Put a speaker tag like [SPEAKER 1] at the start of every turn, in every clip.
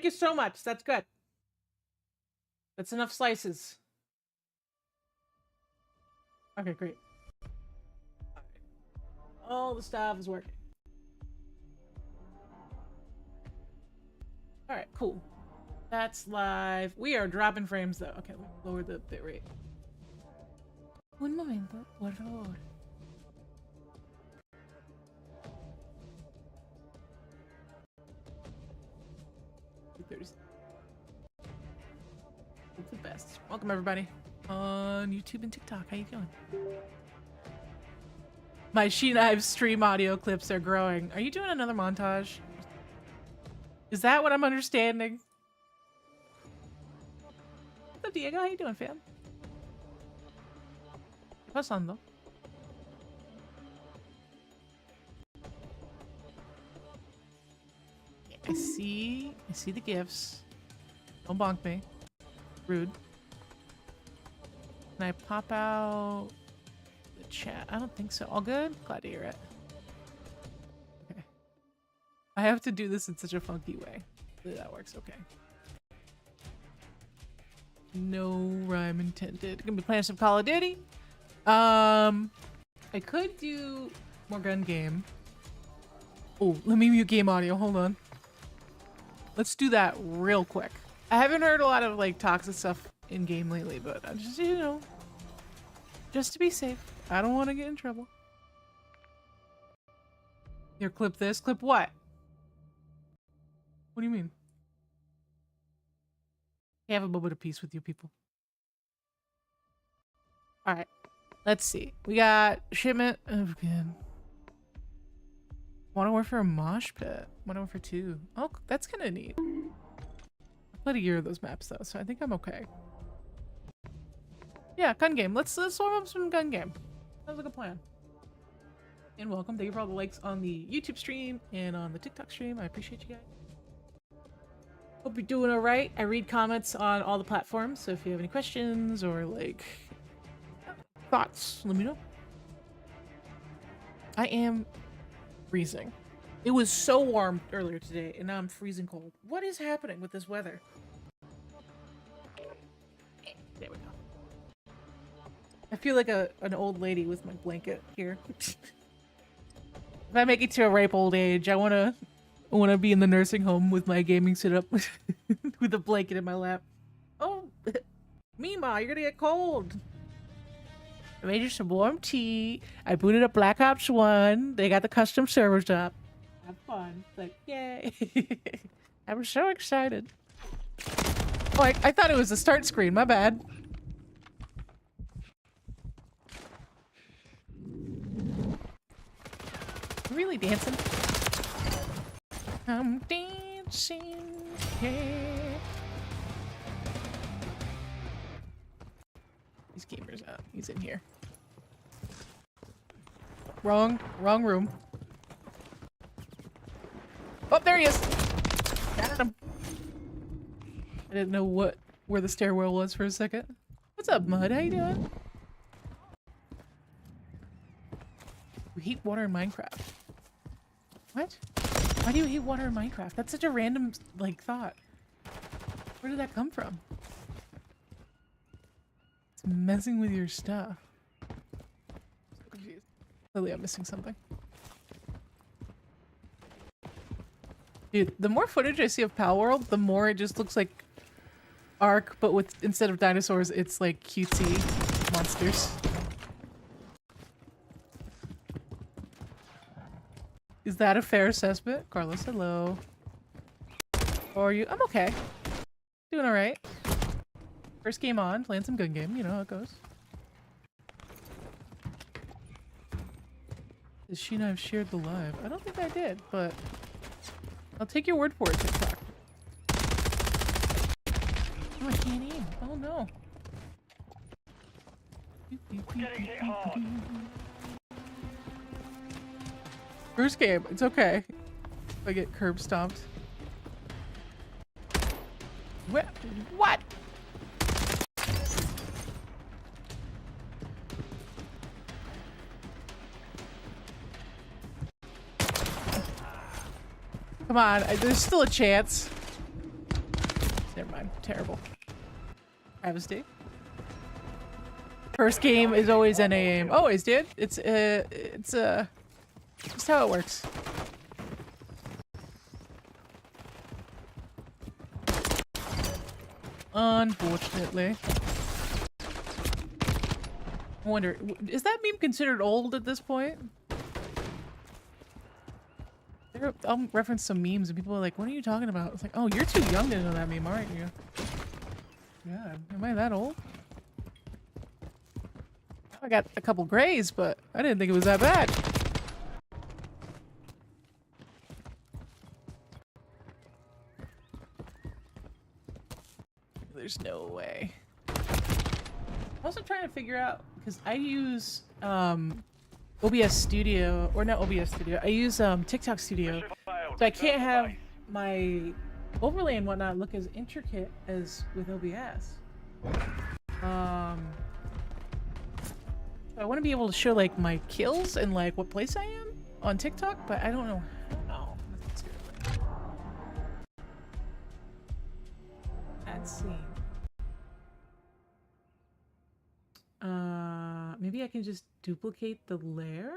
[SPEAKER 1] Thank you so much. That's good. That's enough slices. Okay, great. All the stuff is working. All right, cool. That's live. We are dropping frames though. Okay, lower the bitrate. Un momento, por favor. It's the best. Welcome everybody on YouTube and TikTok. How you doing? My SheKnives stream audio clips are growing. Are you doing another montage? Is that what I'm understanding? What's up, Diego? How you doing, fam? ¿Qué pasando? I see the gifts. Don't bonk me. Rude. Can I pop out the chat? I don't think so. All good? Glad to hear it. Okay. I have to do this in such a funky way. Hopefully that works okay. No rhyme intended. Gonna be playing some Call of Duty. I could do more gun game. Oh, let me mute game audio. Hold on. Let's do that real quick. I haven't heard a lot of like toxic stuff in game lately, but I just, you know, just to be safe. I don't want to get in trouble. Here, clip this. Clip what? What do you mean? I have a moment of peace with you people. All right, let's see. We got shipment again. Modern Warfare Mosh Pit. Modern Warfare 2. Oh, that's kind of neat. I played a year of those maps though, so I think I'm okay. Yeah, gun game. Let's warm up some gun game. Sounds like a plan. And welcome. Thank you for all the likes on the YouTube stream and on the TikTok stream. I appreciate you guys. Hope you're doing all right. I read comments on all the platforms, so if you have any questions or like thoughts, let me know. I am freezing. It was so warm earlier today, and now I'm freezing cold. What is happening with this weather? There we go. I feel like an old lady with my blanket here. If I make it to a ripe old age, I wanna be in the nursing home with my gaming setup with a blanket in my lap. Oh, Mima, you're gonna get cold. I made you some warm tea. I booted up Black Ops 1. They got the custom servers up. Have fun. It's like, yay. I'm so excited. Oh, I thought it was a start screen. My bad. Really dancing? I'm dancing. Yeah. These gamers out. He's in here. Wrong room. Oh, there he is. Got him. I didn't know where the stairwell was for a second. What's up, Mud? How you doing? You hate water in Minecraft. What? Why do you hate water in Minecraft? That's such a random, like, thought. Where did that come from? It's messing with your stuff. So confused. Clearly I'm missing something. Dude, the more footage I see of Pal World, the more it just looks like Ark, but with instead of dinosaurs, it's like cutesy monsters. Is that a fair assessment? Carlos, hello. How are you? I'm okay. Doing alright. First game on, playing some gun game, you know how it goes. Has SheKnives shared the live? I don't think I did, but I'll take your word for it, TikTok. Oh, I can't aim. Oh no.
[SPEAKER 2] Getting hit hard.
[SPEAKER 1] First game, it's okay. If I get curb stomped. What? Come on, there's still a chance. fine. Terrible. Travesty. First game is always NA aim. Always, dude. It's just how it works. Unfortunately. I wonder, is that meme considered old at this point? I'll reference some memes and people are like, what are you talking about? It's like, oh, you're too young to know that meme, aren't you? God, am I that old? I got a couple grays, but I didn't think it was that bad. There's no way. I'm also trying to figure out, because I use OBS Studio, or not OBS Studio, I use TikTok Studio, so I can't have my overlay and whatnot look as intricate as with OBS. I want to be able to show like my kills and like what place I am on TikTok, but I don't know how. Let's see. Maybe I can just duplicate the layer?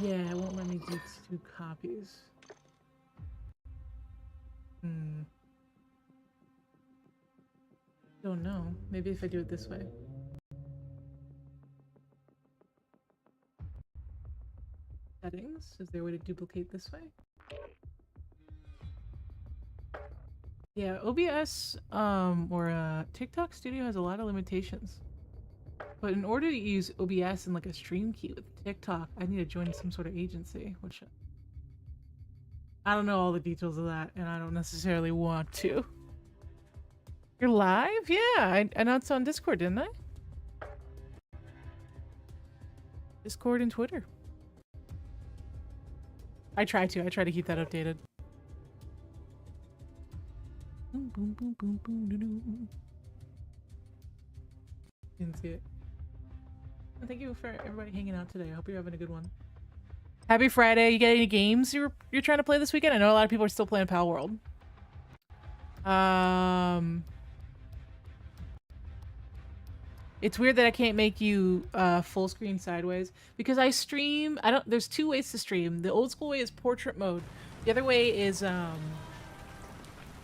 [SPEAKER 1] Yeah, it won't let me do 2 copies. Don't know. Maybe if I do it this way. Settings? Is there a way to duplicate this way? Yeah, OBS or TikTok Studio has a lot of limitations. But in order to use OBS in like a stream key with TikTok, I need to join some sort of agency, which I don't know all the details of that, and I don't necessarily want to. You're live? Yeah, I announced on Discord, didn't I? Discord and Twitter. I try to keep that updated. Boom, boom, boom, boom, boom, doo, doo. Didn't see it. Well, thank you for everybody hanging out today. I hope you're having a good one. Happy Friday. You got any games you're trying to play this weekend? I know a lot of people are still playing Pal World. It's weird that I can't make you full screen sideways because I stream. There's 2 ways to stream. The old school way is portrait mode. The other way is I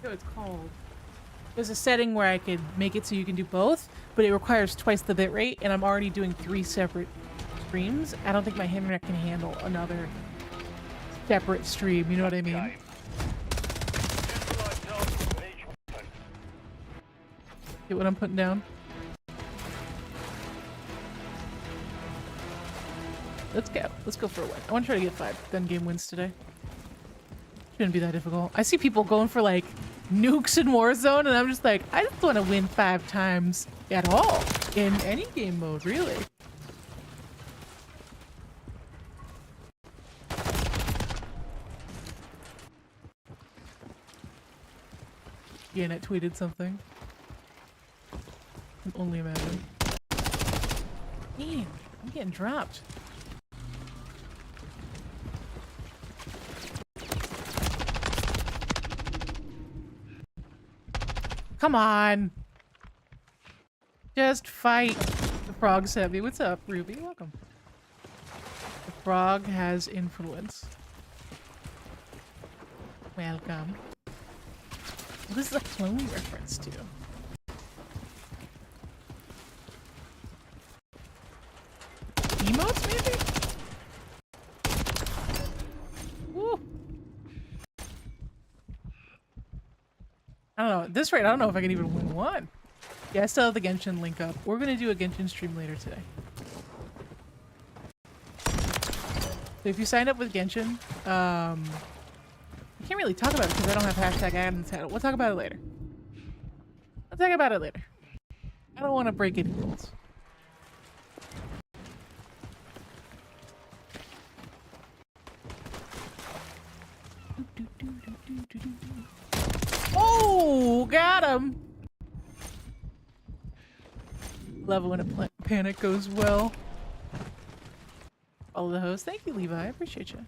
[SPEAKER 1] forget what it's called. There's a setting where I could make it so you can do both, but it requires twice the bitrate, and I'm already doing 3 separate streams. I don't think my internet can handle another separate stream. You know what I mean? Get what I'm putting down? Let's go. Let's go for a win. I want to try to get 5 10 game wins today. Shouldn't be that difficult. I see people going for like nukes in Warzone, and I'm just like, I just want to win 5 times at all in any game mode, really. Janet tweeted something. I can only imagine. Damn, I'm getting dropped. Come on. Just fight. The frog sent me. What's up, Ruby? Welcome. The frog has influence. Welcome. What is the clone reference to? Emotes, maybe? Woo. I don't know. At this rate, I don't know if I can even win 1. Yeah, I still have the Genshin link up. We're gonna do a Genshin stream later today. So if you sign up with Genshin, I can't really talk about it because I don't have hashtag admin title. We'll talk about it later. I'll talk about it later. I don't want to break any rules. Oh, got him. Love when a panic goes well. follow the host. Thank you, Levi. I appreciate you.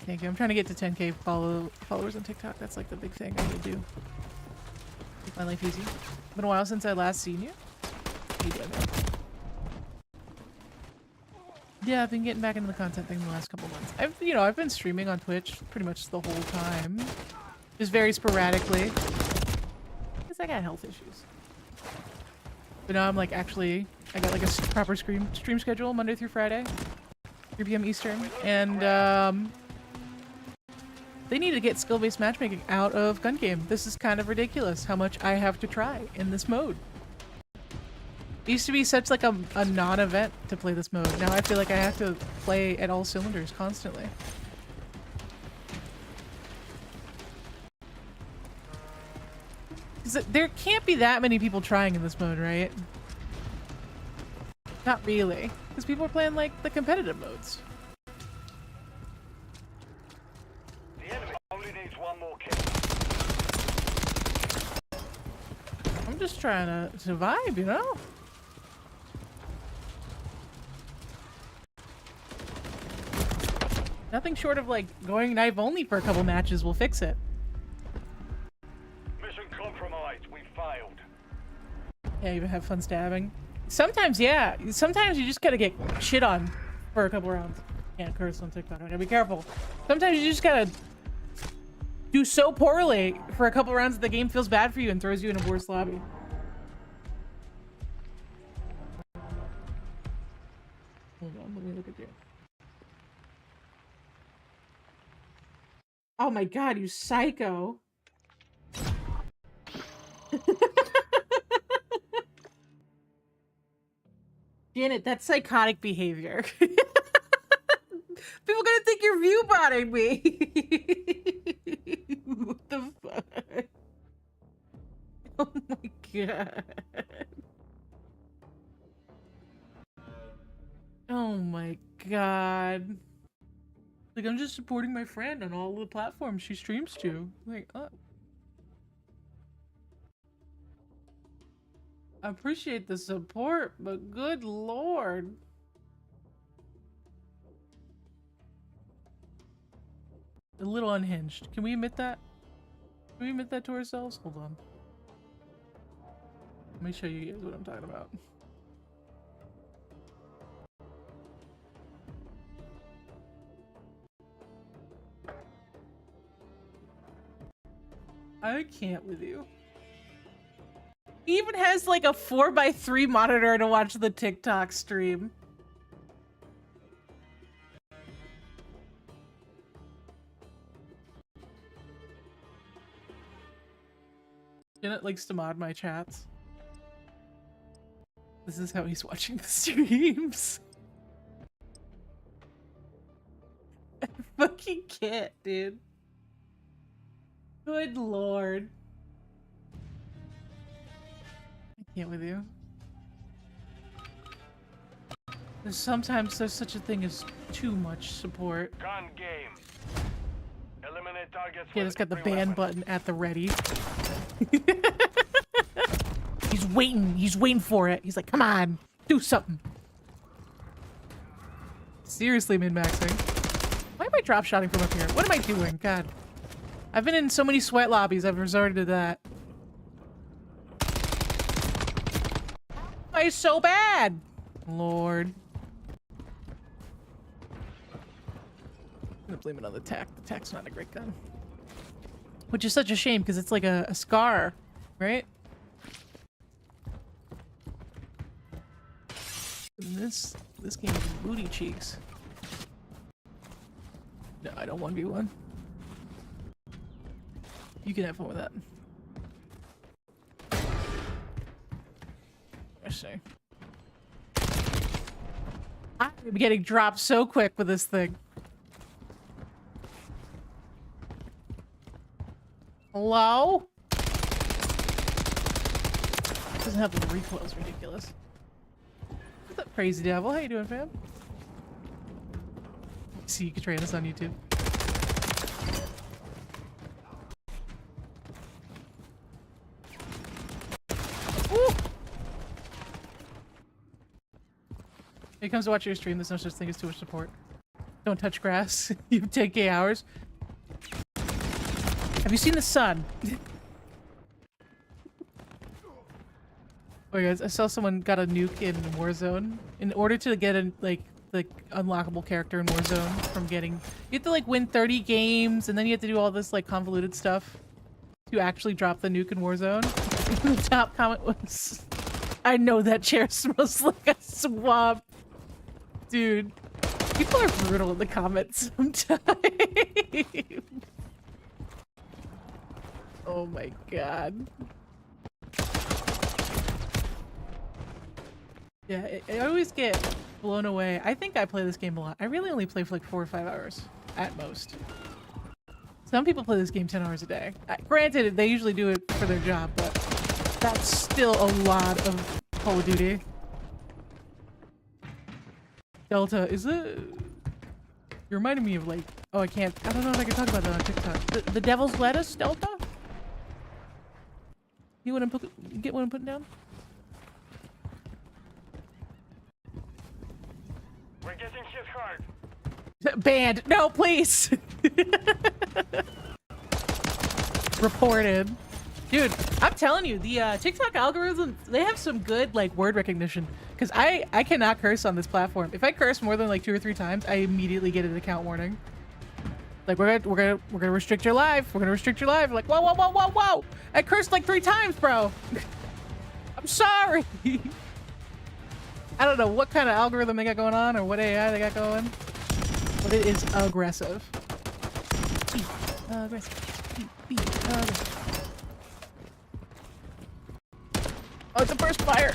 [SPEAKER 1] Thank you. I'm trying to get to 10k followers on TikTok. That's like the big thing I need to do. Make my life easy. Been a while since I last seen you. How you doing, man? Yeah, I've been getting back into the content thing the last couple months. I've been streaming on Twitch pretty much the whole time. Just very sporadically. Because I got health issues. But now I'm like I got like a proper stream schedule Monday through Friday. 3 p.m. Eastern. And they need to get skill-based matchmaking out of Gun Game. This is kind of ridiculous how much I have to try in this mode. It used to be such like a non-event to play this mode. Now I feel like I have to play at all cylinders constantly. There can't be that many people trying in this mode, right? Not really. Because people are playing like the competitive modes.
[SPEAKER 2] The enemy only needs one more kill.
[SPEAKER 1] I'm just trying to survive, you know? Nothing short of like going knife only for a couple matches will fix it.
[SPEAKER 2] Mission compromised. We failed.
[SPEAKER 1] Yeah, you have fun stabbing. Sometimes, yeah. Sometimes you just gotta get shit on for a couple rounds. Can't curse on TikTok. I gotta be careful. Sometimes you just gotta do so poorly for a couple rounds that the game feels bad for you and throws you in a worse lobby. Hold on, let me look at you. Oh my god, you psycho. Janet, that's psychotic behavior. People gonna think you're viewbotting me. What the fuck? Oh my god. Oh my god. Like, I'm just supporting my friend on all the platforms she streams to. Like, oh. I appreciate the support, but good lord. A little unhinged. Can we admit that? Can we admit that to ourselves? Hold on. Let me show you guys what I'm talking about. I can't with you. He even has like a 4x3 monitor to watch the TikTok stream. Janet likes to mod my chats. This is how he's watching the streams. I fucking can't, dude. Good lord. I can't with you. Sometimes there's such a thing as too much support.
[SPEAKER 2] Gun game. Eliminate targets.
[SPEAKER 1] Yeah, it's got the ban button at the ready. He's waiting for it. He's like, come on, do something. Seriously, min-maxing. Why am I drop shotting from up here? What am I doing? God. I've been in so many sweat lobbies, I've resorted to that. Why is so bad? Lord. I'm gonna blame it on the tac. The tac's not a great gun. Which is such a shame, because it's like a scar, right? And this game is booty cheeks. No, I don't 1v1. You can have fun with that. Let's see. I'm getting dropped so quick with this thing. Hello? Doesn't have the recoil, it's ridiculous. What's up, Crazy Devil? How you doing, fam? See, you can train us on YouTube. He comes to watch your stream. There's no such thing as too much support. Don't touch grass. You have 10k hours. Have you seen the sun? Oh, guys, I saw someone got a nuke in Warzone. In order to get a, like, the unlockable character in Warzone from getting... You have to, like, win 30 games, and then you have to do all this, like, convoluted stuff to actually drop the nuke in Warzone. The top comment was... I know that chair smells like a swamp. Dude. People are brutal in the comments sometimes. Oh my god. Yeah, I always get blown away. I think I play this game a lot. I really only play for like 4 or 5 hours at most. Some people play this game 10 hours a day. Granted, they usually do it for their job, but that's still a lot of Call of Duty. Delta, is it... You're reminding me of like... Oh, I don't know if I can talk about that on TikTok. The Devil's Lettuce, Delta? You want to get what I'm putting down?
[SPEAKER 2] We're getting hit hard.
[SPEAKER 1] Banned. No, please. Reported. Dude, I'm telling you, the TikTok algorithm, they have some good like word recognition. Because I cannot curse on this platform. If I curse more than like 2 or 3 times, I immediately get an account warning. Like we're gonna restrict your live. We're gonna restrict your live. Like whoa. I cursed like 3 times, bro. I'm sorry. I don't know what kind of algorithm they got going on or what AI they got going, but it is aggressive. Aggressive. Aggressive. Oh, it's a burst fire.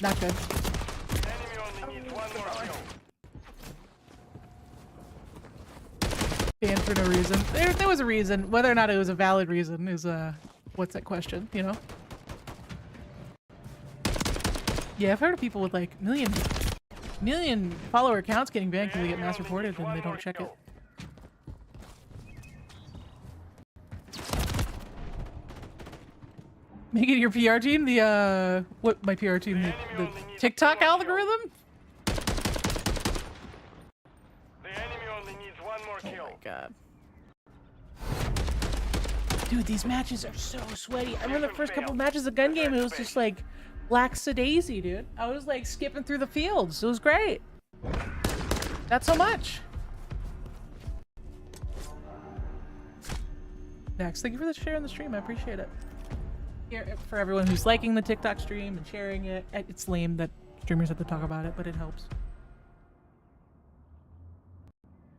[SPEAKER 1] Not good.
[SPEAKER 2] Enemy only needs one more kill.
[SPEAKER 1] Banned for no reason. There was a reason. Whether or not it was a valid reason is what's that question, you know? Yeah, I've heard of people with like million follower accounts getting banned because they get mass reported and they don't check it. Make it your PR team? The what my PR team? The TikTok algorithm?
[SPEAKER 2] The enemy only needs one more kill.
[SPEAKER 1] Oh my god. Dude, these matches are so sweaty. I remember the first couple matches of Gun Game, it was just like lackadaisy, dude. I was like skipping through the fields. It was great. Not so much. Next, thank you for the share on the stream. I appreciate it. Here for everyone who's liking the TikTok stream and sharing it. It's lame that streamers have to talk about it, but it helps.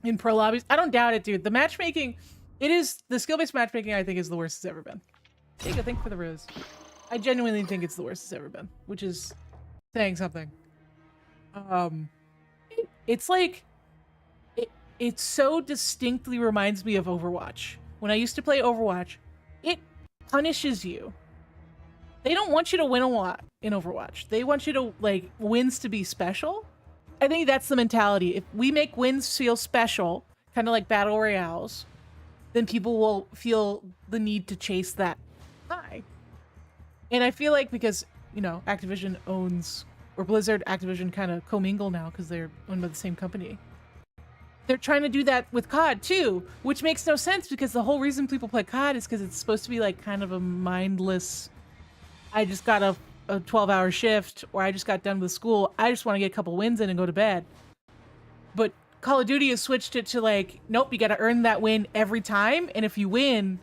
[SPEAKER 1] In pro lobbies, I don't doubt it, dude. The matchmaking, the skill-based matchmaking. I think is the worst it's ever been. Take a think for the rose. I genuinely think it's the worst it's ever been, which is saying something. It's like, it so distinctly reminds me of Overwatch. When I used to play Overwatch, it punishes you. They don't want you to win a lot in Overwatch. They want you to, like, wins to be special. I think that's the mentality. If we make wins feel special, kind of like battle royales, then people will feel the need to chase that high. And I feel like because, you know, Activision owns, or Blizzard, Activision kind of commingle now because they're owned by the same company. They're trying to do that with COD too, which makes no sense because the whole reason people play COD is because it's supposed to be like kind of a mindless, I just got a 12-hour shift, or I just got done with school. I just want to get a couple wins in and go to bed. But Call of Duty has switched it to like, nope, you got to earn that win every time. And if you win,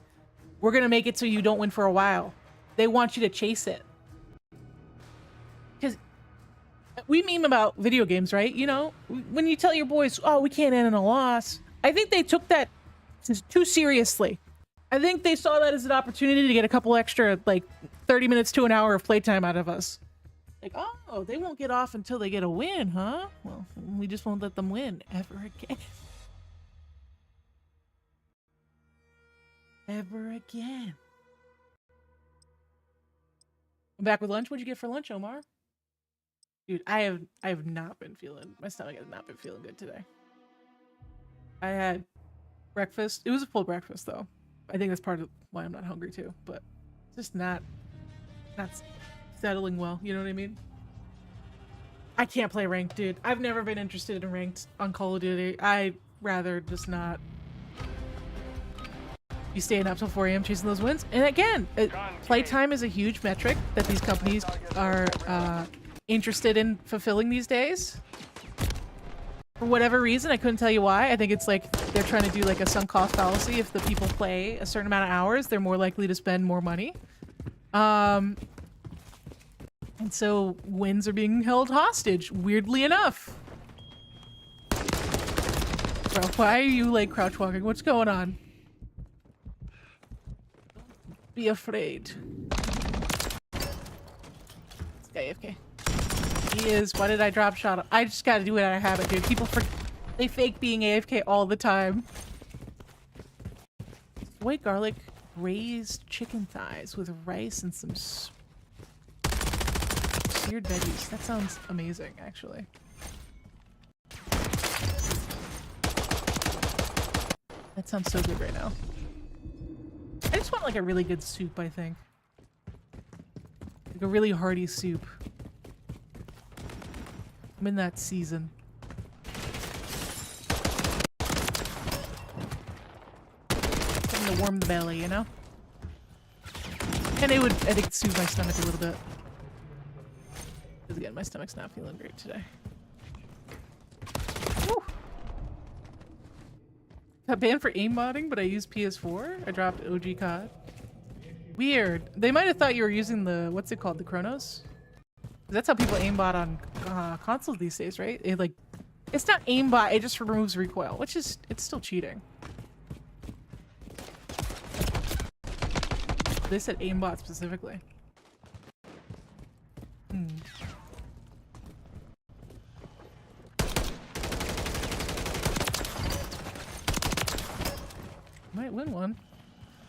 [SPEAKER 1] we're going to make it so you don't win for a while. They want you to chase it. Because we meme about video games, right? You know, when you tell your boys, oh, we can't end in a loss. I think they took that too seriously. I think they saw that as an opportunity to get a couple extra, like, 30 minutes to an hour of playtime out of us. Like, oh, they won't get off until they get a win, huh? Well, we just won't let them win ever again. Ever again. I'm back with lunch. What'd you get for lunch, Omar? Dude, I have not been feeling, my stomach has not been feeling good today. I had breakfast. It was a full breakfast though. I think that's part of why I'm not hungry too, but it's just not settling well, you know what I mean? I can't play ranked, dude. I've never been interested in ranked on Call of Duty. I'd rather just not be staying up till 4 a.m. chasing those wins. And again, playtime is a huge metric that these companies are interested in fulfilling these days. For whatever reason, I couldn't tell you why. I think it's like they're trying to do like a sunk cost fallacy. If the people play a certain amount of hours, they're more likely to spend more money. And so wins are being held hostage, weirdly enough. Bro, why are you like crouch walking? What's going on? Be afraid. This guy AFK. He is. Why did I drop shot? I just gotta do it out of habit, dude. People they fake being AFK all the time. White garlic braised chicken thighs with rice and some seared veggies. That sounds amazing, actually. That sounds so good right now. I just want like a really good soup, I think. Like a really hearty soup. I'm in that season. Something to warm the belly, you know? And it would, I think, soothe my stomach a little bit. Because again, my stomach's not feeling great today. Woo! Got banned for aimbotting, but I used PS4. I dropped OG COD. Weird. They might have thought you were using the, what's it called, the Chronos? That's how people aimbot on consoles these days, right? It, like, it's not aimbot, it just removes recoil, which is, it's still cheating. They said aimbot specifically. Might win one.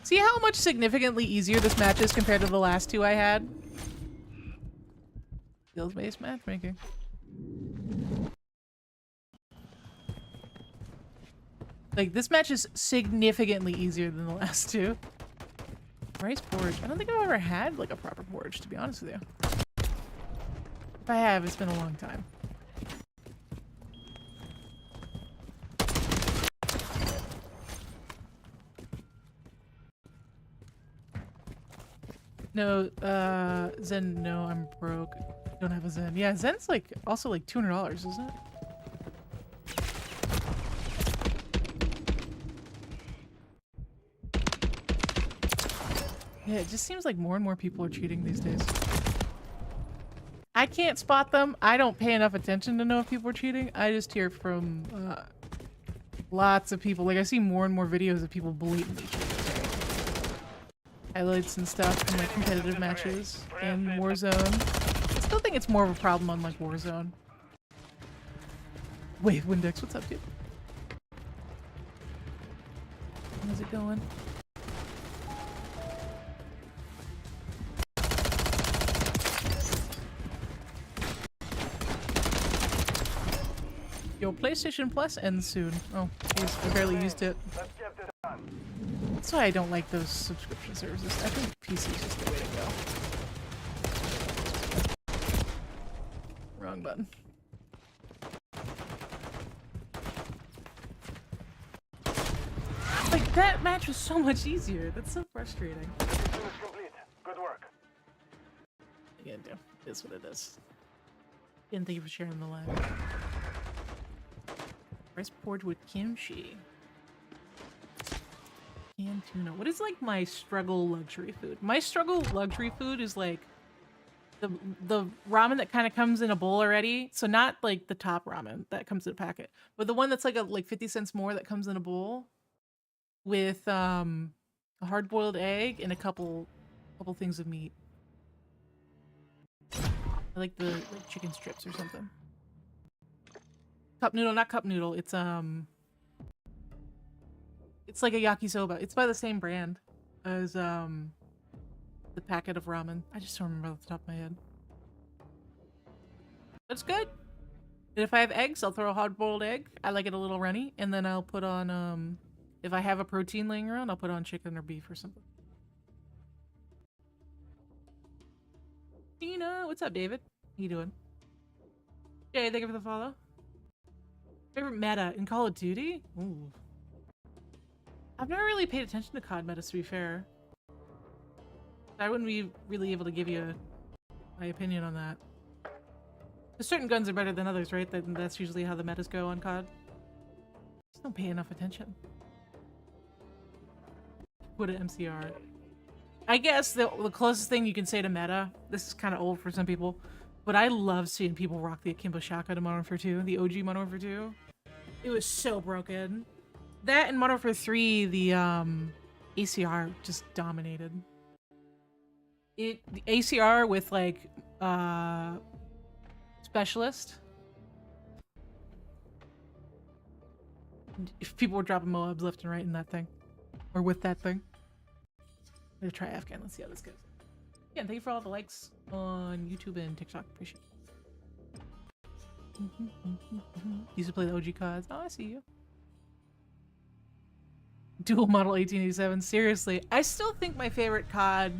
[SPEAKER 1] See how much significantly easier this match is compared to the last two I had? Skills-based matchmaking. Like, this match is significantly easier than the last two. Rice porridge. I don't think I've ever had, like, a proper porridge, to be honest with you. If I have, it's been a long time. No, Zen, no, I'm broke. Don't have a Zen. Yeah, Zen's like also like $200, isn't it? Yeah, it just seems like more and more people are cheating these days. I can't spot them. I don't pay enough attention to know if people are cheating. I just hear from lots of people. Like, I see more and more videos of people blatantly cheating. Highlights and stuff from like competitive matches in Warzone. I still think it's more of a problem on like Warzone. Wait, Windex, what's up, dude? How's it going? Yo, PlayStation Plus ends soon. Oh, jeez, I barely used it. That's why I don't like those subscription services. I think PC is just the way to go. Wrong button. Like, that match was so much easier. That's so frustrating.
[SPEAKER 2] Good work.
[SPEAKER 1] Again, yeah, it is what it is. Again, thank you for sharing the live. Rice porridge with kimchi. Canned tuna. What is like my struggle luxury food? My struggle luxury food is like the ramen that kind of comes in a bowl already. So not like the top ramen that comes in a packet, but the one that's like 50 cents more that comes in a bowl with a hard-boiled egg and a couple things of meat. I like the chicken strips or something. Cup noodle, not cup noodle. It's like a yakisoba. It's by the same brand as the packet of ramen. I just don't remember off the top of my head. That's good. And if I have eggs, I'll throw a hard-boiled egg. I like it a little runny, and then I'll put on if I have a protein laying around, I'll put on chicken or beef or something. Tina, what's up, David? How you doing? Jay, thank you for the follow. Favorite meta in Call of Duty? Ooh. I've never really paid attention to COD metas, to be fair. I wouldn't be really able to give you my opinion on that. Certain guns are better than others, right? That's usually how the metas go on COD. Just don't pay enough attention. What an MCR. I guess the closest thing you can say to meta, this is kind of old for some people, but I love seeing people rock the Akimbo shotgun in Modern Warfare 2, the OG Modern Warfare 2. It was so broken. That and Modern Warfare 3, the ACR just dominated. The ACR with like specialist. If people were dropping Moabs left and right in that thing, or with that thing. I'm gonna try Afghan. Let's see how this goes. Yeah, thank you for all the likes on YouTube and TikTok. Appreciate it. Used to play the OG CODs. Oh, I see you. Dual model 1887. Seriously, I still think my favorite COD,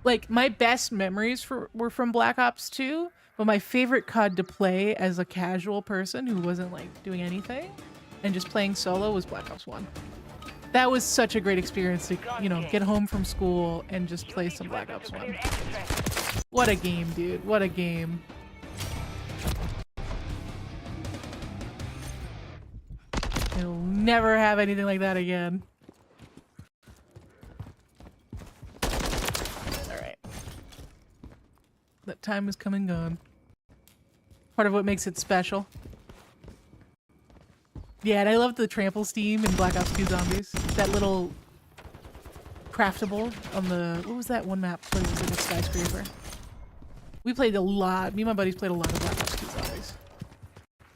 [SPEAKER 1] like my best memories were from Black Ops 2, but my favorite COD to play as a casual person who wasn't like doing anything and just playing solo was Black Ops 1. That was such a great experience to, you know, get home from school and just play some Black Ops 1. What a game, dude. What a game. I'll never have anything like that again. Alright. That time is come and gone. Part of what makes it special. Yeah, and I love the trample steam in Black Ops 2 Zombies. That little craftable on the... What was that one map where it was like a skyscraper? We played a lot. Me and my buddies played a lot of Black Ops 2 Zombies.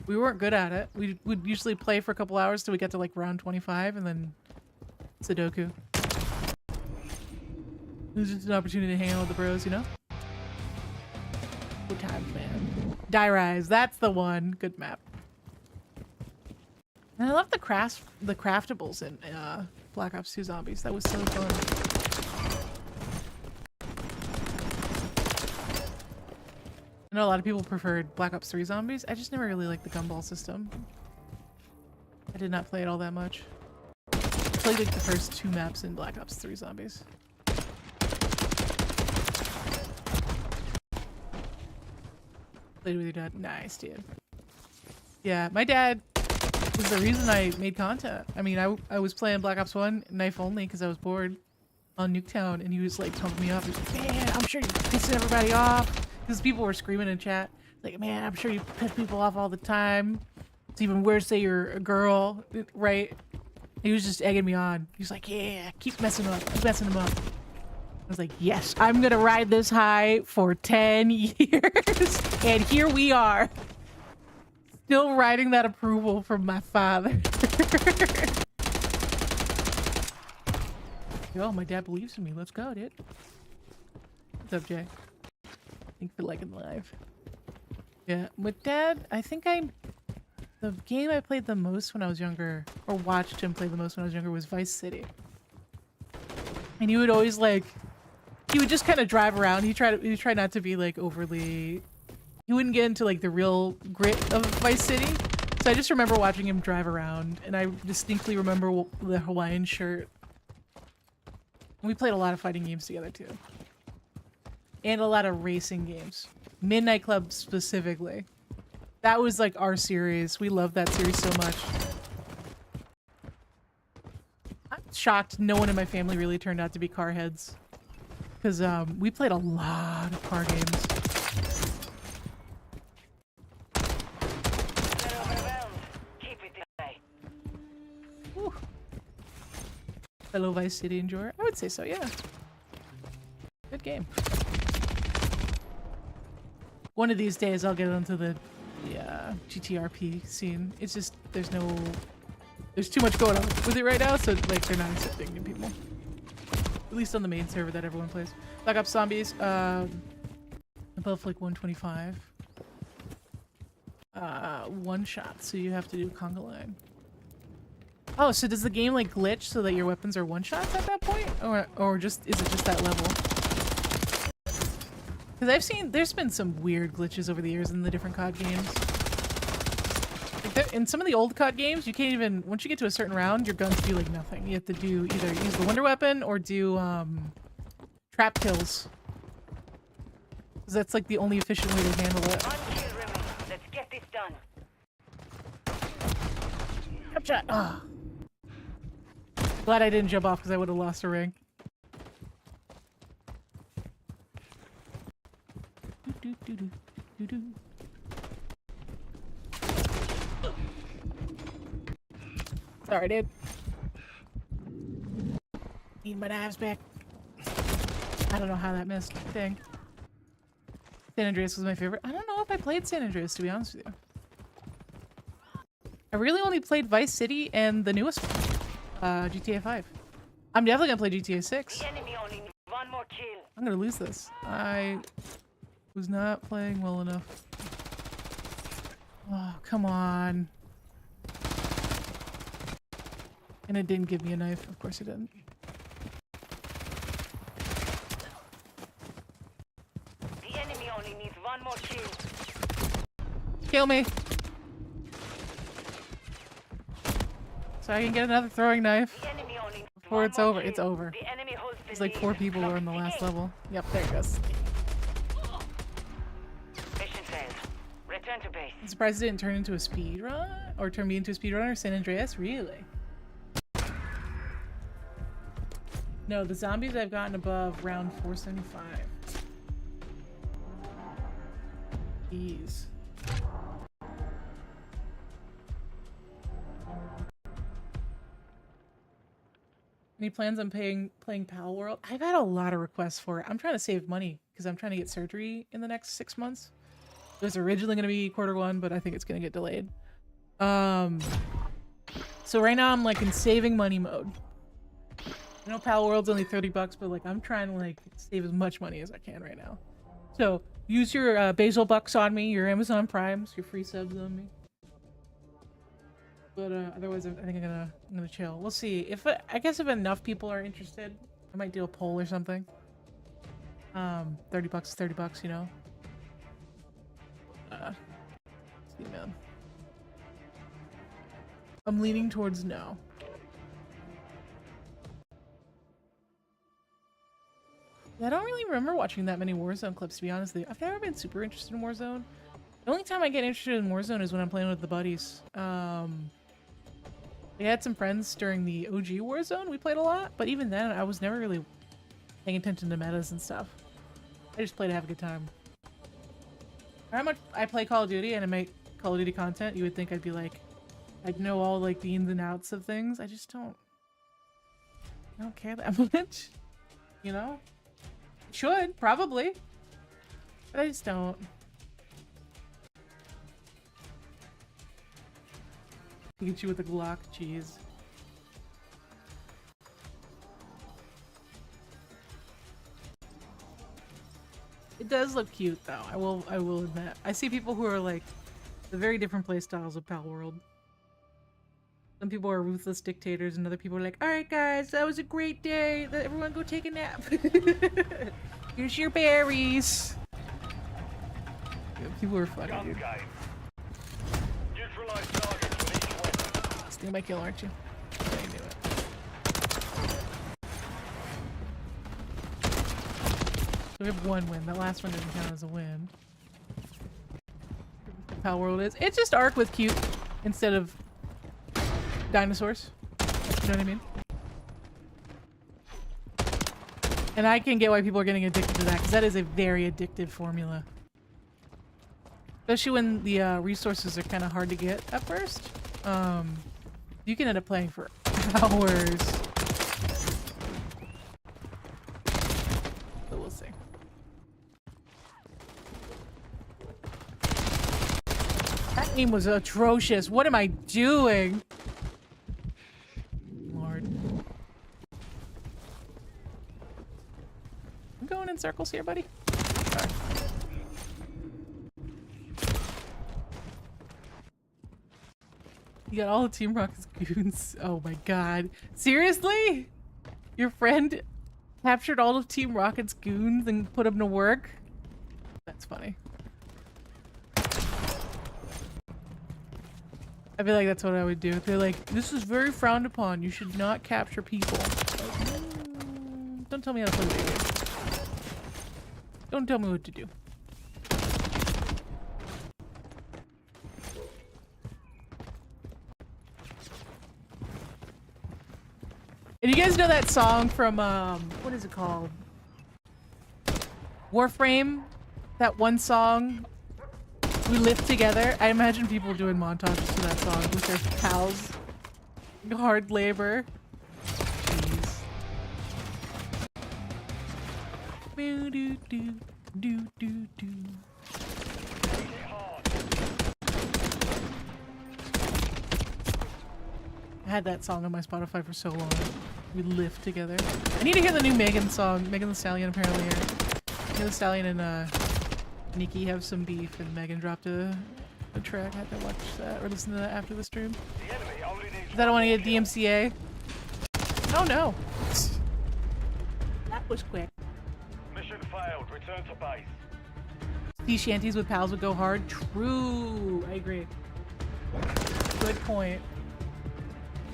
[SPEAKER 1] We weren't good at it. We would usually play for a couple hours till we get to like round 25 and then Sudoku. It was just an opportunity to hang out with the bros, you know? Good times, man. Die Rise, that's the one. Good map. And I love the craftables in Black Ops 2 Zombies. That was so fun. I know a lot of people preferred Black Ops 3 Zombies. I just never really liked the gumball system. I did not play it all that much. I played like the first 2 maps in Black Ops 3 Zombies. Played with your dad. Nice, dude. Yeah, my dad was the reason I made content. I mean, I was playing Black Ops 1 knife only because I was bored on Nuketown, and he was like talking me up. He was like, man, I'm sure you're pissing everybody off. Because people were screaming in chat. Like, man, I'm sure you piss people off all the time. It's even worse say you're a girl, right? He was just egging me on. He was like, yeah, keep messing him up. Keep messing him up. I was like, yes, I'm going to ride this high for 10 years. And here we are. Still riding that approval from my father. Yo, my dad believes in me. Let's go, dude. What's up, Jay? Thanks for liking the live. Yeah, with dad, I think the game I played the most when I was younger, or watched him play the most when I was younger, was Vice City. And he would always like, he would just kind of drive around. He tried not to be like overly, he wouldn't get into like the real grit of Vice City. So I just remember watching him drive around, and I distinctly remember the Hawaiian shirt. And we played a lot of fighting games together too. And a lot of racing games. Midnight Club specifically. That was like our series. We loved that series so much. I'm shocked no one in my family really turned out to be car heads. Because we played a lot of car games. Whew. Fellow Vice City enjoyer? I would say so, yeah. Good game. One of these days I'll get onto the GTRP scene. It's just there's too much going on with it right now, so like they're not accepting new people. At least on the main server that everyone plays. Black Ops Zombies, above like 125. One shot, so you have to do conga line. Oh, so does the game like glitch so that your weapons are one shots at that point, or just is it just that level? Because I've seen, there's been some weird glitches over the years in the different COD games. Like in some of the old COD games, you can't even, once you get to a certain round, your guns do like nothing. You have to do either use the wonder weapon or do trap kills. Because that's like the only efficient way to handle it.
[SPEAKER 3] One kill remains. Let's get this done.
[SPEAKER 1] Jump shot. Oh. Glad I didn't jump off because I would have lost a ring. Sorry, dude. Need my knives back. I don't know how that missed. Dang. San Andreas was my favorite. I don't know if I played San Andreas, to be honest with you. I really only played Vice City and the newest one, GTA 5. I'm definitely gonna play GTA 6.
[SPEAKER 3] The enemy only needs one more kill.
[SPEAKER 1] I'm gonna lose this. I was not playing well enough. Oh, come on. And it didn't give me a knife. Of course it didn't.
[SPEAKER 3] The enemy only needs one more kill.
[SPEAKER 1] Kill me. So I can get another throwing knife
[SPEAKER 3] The enemy only needs
[SPEAKER 1] before
[SPEAKER 3] one
[SPEAKER 1] it's
[SPEAKER 3] more
[SPEAKER 1] over.
[SPEAKER 3] kill.
[SPEAKER 1] It's over.
[SPEAKER 3] The enemy holds the
[SPEAKER 1] There's like
[SPEAKER 3] lead.
[SPEAKER 1] 4 people who are
[SPEAKER 3] Clock
[SPEAKER 1] on the last
[SPEAKER 3] ticking.
[SPEAKER 1] level. Yep, there it goes.
[SPEAKER 3] Mission failed. Return to base.
[SPEAKER 1] I'm surprised it didn't turn into a speed run or turn me into a speedrunner. San Andreas, really? No, the zombies I've gotten above round 475. Jeez. Any plans on playing Pal World? I've had a lot of requests for it. I'm trying to save money because I'm trying to get surgery in the next 6 months. It was originally going to be Q1, but I think it's going to get delayed. So right now I'm like in saving money mode. I know Pal World's only 30 bucks, but like I'm trying to like save as much money as I can right now. So use your Basil bucks on me, your Amazon Primes, your free subs on me. But otherwise, I think I'm gonna chill. We'll see. If I guess if enough people are interested, I might do a poll or something. 30 bucks is 30 bucks, you know. See, man. I'm leaning towards no. Yeah, I don't really remember watching that many Warzone clips, to be honest with you. I've never been super interested in Warzone. The only time I get interested in Warzone is when I'm playing with the buddies. We had some friends during the OG Warzone. We played a lot, but even then, I was never really paying attention to metas and stuff. I just played to have a good time. How much I play Call of Duty and I make Call of Duty content, you would think I'd be like, I'd know all like the ins and outs of things. I just don't. I don't care that much. You know? Should, probably. But I just don't. Hit you with a Glock, cheese. It does look cute though, I will admit. I see people who are like the very different play styles of Pal World. Some people are ruthless dictators and other people are like, alright guys, that was a great day. Let everyone go take a nap. Here's your berries. Yeah, people are funny,
[SPEAKER 2] Gun
[SPEAKER 1] dude.
[SPEAKER 2] game. Neutralize targets with each weapon.
[SPEAKER 1] Steal my kill, aren't you? I knew it. So we have one win. That last one doesn't count as a win. Pal World is. It's just Ark with cute instead of dinosaurs. You know what I mean? And I can get why people are getting addicted to that, because that is a very addictive formula. Especially when the resources are kind of hard to get at first. You can end up playing for hours. But we'll see. That game was atrocious. What am I doing? Lord. I'm going in circles here, buddy. Sorry. You got all the Team Rocket's goons. Oh my god. Seriously? Your friend captured all of Team Rocket's goons and put them to work? That's funny. I feel like that's what I would do. They're like, this is very frowned upon. You should not capture people. Like, don't tell me how to play video games. Don't tell me what to do. And you guys know that song from, what is it called? Warframe? That one song? We Live Together? I imagine people doing montages to that song with their pals. Hard labor. Jeez. Do do do do do do. I had that song on my Spotify for so long. We Live Together. I need to hear the new Megan song. Megan Thee Stallion apparently. Megan Thee Stallion and Nikki have some beef, and Megan dropped a track. I have to watch that or listen to that after the stream.
[SPEAKER 2] The enemy only needs
[SPEAKER 1] Because I don't want to get DMCA. Oh no. That was quick.
[SPEAKER 2] mission failed. Return to base.
[SPEAKER 1] Sea shanties with pals would go hard. True. I agree. Good point.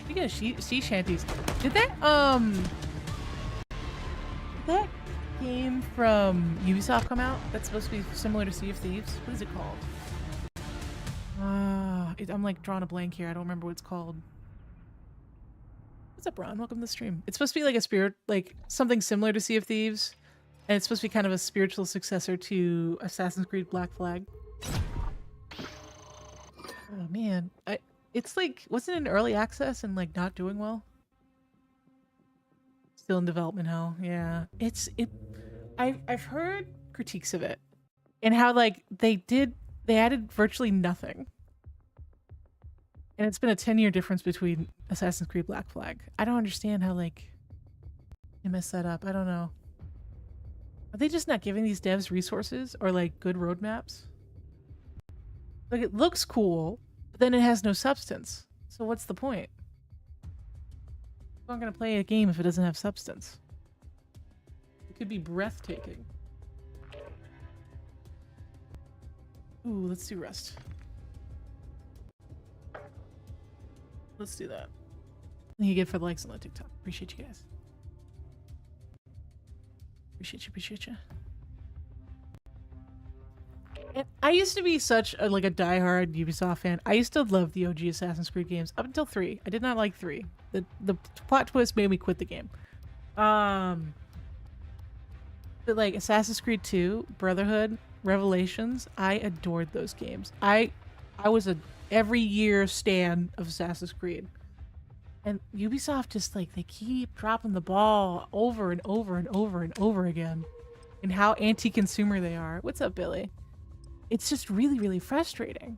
[SPEAKER 1] Speaking of sea shanties, did that game from Ubisoft come out? That's supposed to be similar to Sea of Thieves. What is it called? I'm like drawing a blank here. I don't remember what it's called. What's up, Ron? Welcome to the stream. It's supposed to be like a spirit, like something similar to Sea of Thieves, and it's supposed to be kind of a spiritual successor to Assassin's Creed Black Flag. Oh man, it's like, wasn't it in early access and like not doing well? Still in development hell. Yeah, I've heard critiques of it and how like they added virtually nothing, and it's been a 10-year difference between Assassin's Creed Black Flag. I don't understand how like they messed that up. I don't know. Are they just not giving these devs resources or like good roadmaps? Like it looks cool, but then it has no substance. So what's the point? I'm not gonna play a game if it doesn't have substance. It could be breathtaking. Ooh, let's do Rust. Let's do that. Thank you again for the likes on the TikTok. Appreciate you guys. Appreciate you. And I used to be such a diehard Ubisoft fan. I used to love the OG Assassin's Creed games up until 3. I did not like 3. The plot twist made me quit the game. But like Assassin's Creed 2, Brotherhood, Revelations, I adored those games. I was a every year stan of Assassin's Creed. And Ubisoft just like, they keep dropping the ball over and over and over and over again. And how anti-consumer they are. What's up, Billy? It's just really, really frustrating.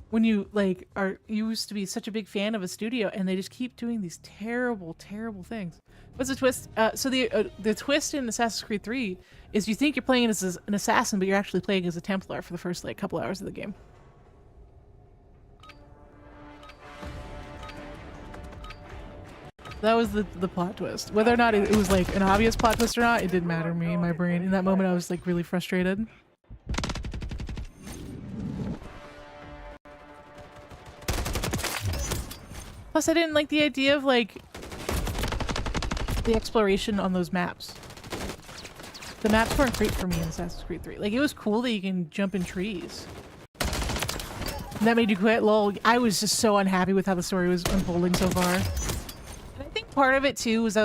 [SPEAKER 1] When you like you used to be such a big fan of a studio and they just keep doing these terrible, terrible things. What's the twist? So the twist in Assassin's Creed 3 is you think you're playing as an assassin, but you're actually playing as a Templar for the first like couple hours of the game. That was the plot twist. Whether or not it was like an obvious plot twist or not, it didn't matter to me in my brain. In that moment, I was like really frustrated. Plus, I didn't like the idea of like the exploration on those maps. The maps weren't great for me in Assassin's Creed 3. Like, it was cool that you can jump in trees. And that made you quit? Lol. I was just so unhappy with how the story was unfolding so far. And I think part of it too was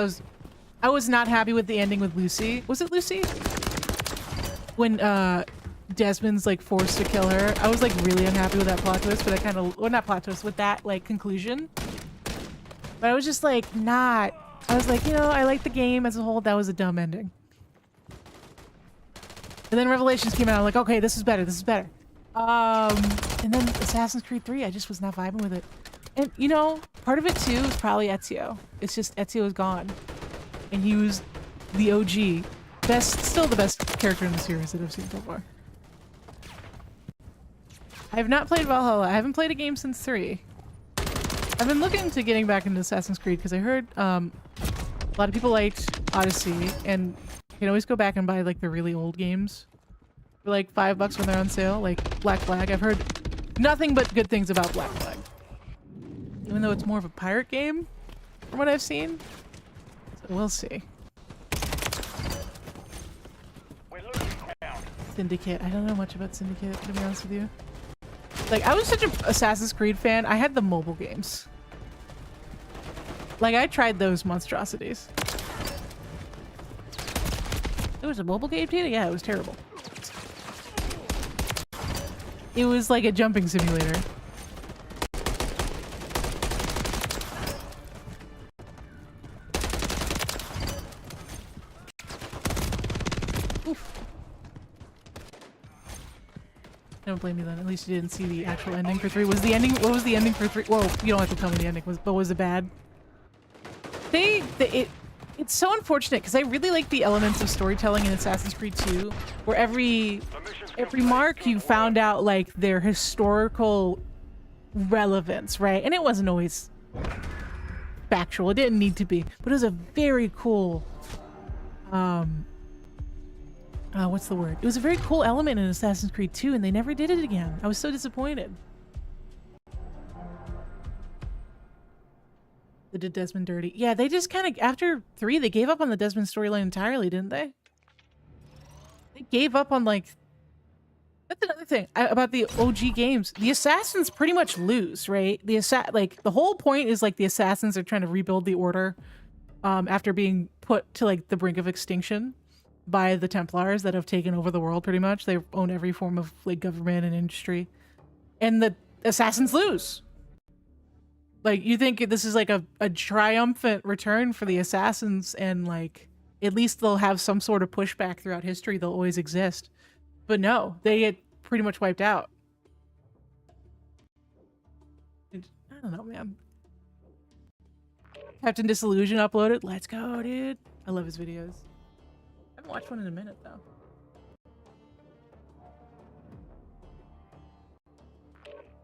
[SPEAKER 1] I was not happy with the ending with Lucy. Was it Lucy? When Desmond's like forced to kill her. I was like really unhappy with that plot twist, but I kind of, well, not plot twist, with that like conclusion. But I was just like I was like, you know, I like the game as a whole. That was a dumb ending. And then Revelations came out. I'm like, okay, this is better. This is better. And then Assassin's Creed 3, I just was not vibing with it. And you know, part of it too is probably Ezio. It's just Ezio is gone, and he was the OG, still the best character in the series that I've seen so far. I have not played Valhalla. I haven't played a game since 3. I've been looking to getting back into Assassin's Creed because I heard a lot of people liked Odyssey, and You can always go back and buy like the really old games for like $5 when they're on sale, like Black Flag. I've heard nothing but good things about Black Flag. Even though it's more of a pirate game from what I've seen. So we'll see.
[SPEAKER 2] We're losing ground.
[SPEAKER 1] Syndicate. I don't know much about Syndicate, to be honest with you. Like, I was such an Assassin's Creed fan. I had the mobile games. Like, I tried those monstrosities. It was a mobile game, Tina? Yeah, it was terrible. It was like a jumping simulator. Oof. Don't blame me then. At least you didn't see the actual ending for 3. Was the ending? What was the ending for 3? Well, you don't have to tell me the ending was, but was it bad? It's so unfortunate because I really like the elements of storytelling in Assassin's Creed 2, where every mark you found out like their historical relevance, right? And it wasn't always factual. It didn't need to be, but it was a very cool what's the word? It was a very cool element in Assassin's Creed 2, and they never did it again. I was so disappointed. They did Desmond dirty. Yeah, they just kind of, after 3, they gave up on the Desmond storyline entirely, didn't they? They gave up on, like... That's another thing about the OG games. The assassins pretty much lose, right? The whole point is, like, the assassins are trying to rebuild the order after being put to, like, the brink of extinction by the Templars that have taken over the world, pretty much. They own every form of, like, government and industry. And the assassins lose. Like, you think this is like a triumphant return for the assassins, and like at least they'll have some sort of pushback throughout history. They'll always exist. But no, they get pretty much wiped out. I don't know, man. Captain Disillusion uploaded. Let's go, dude. I love his videos. I haven't watched one in a minute though.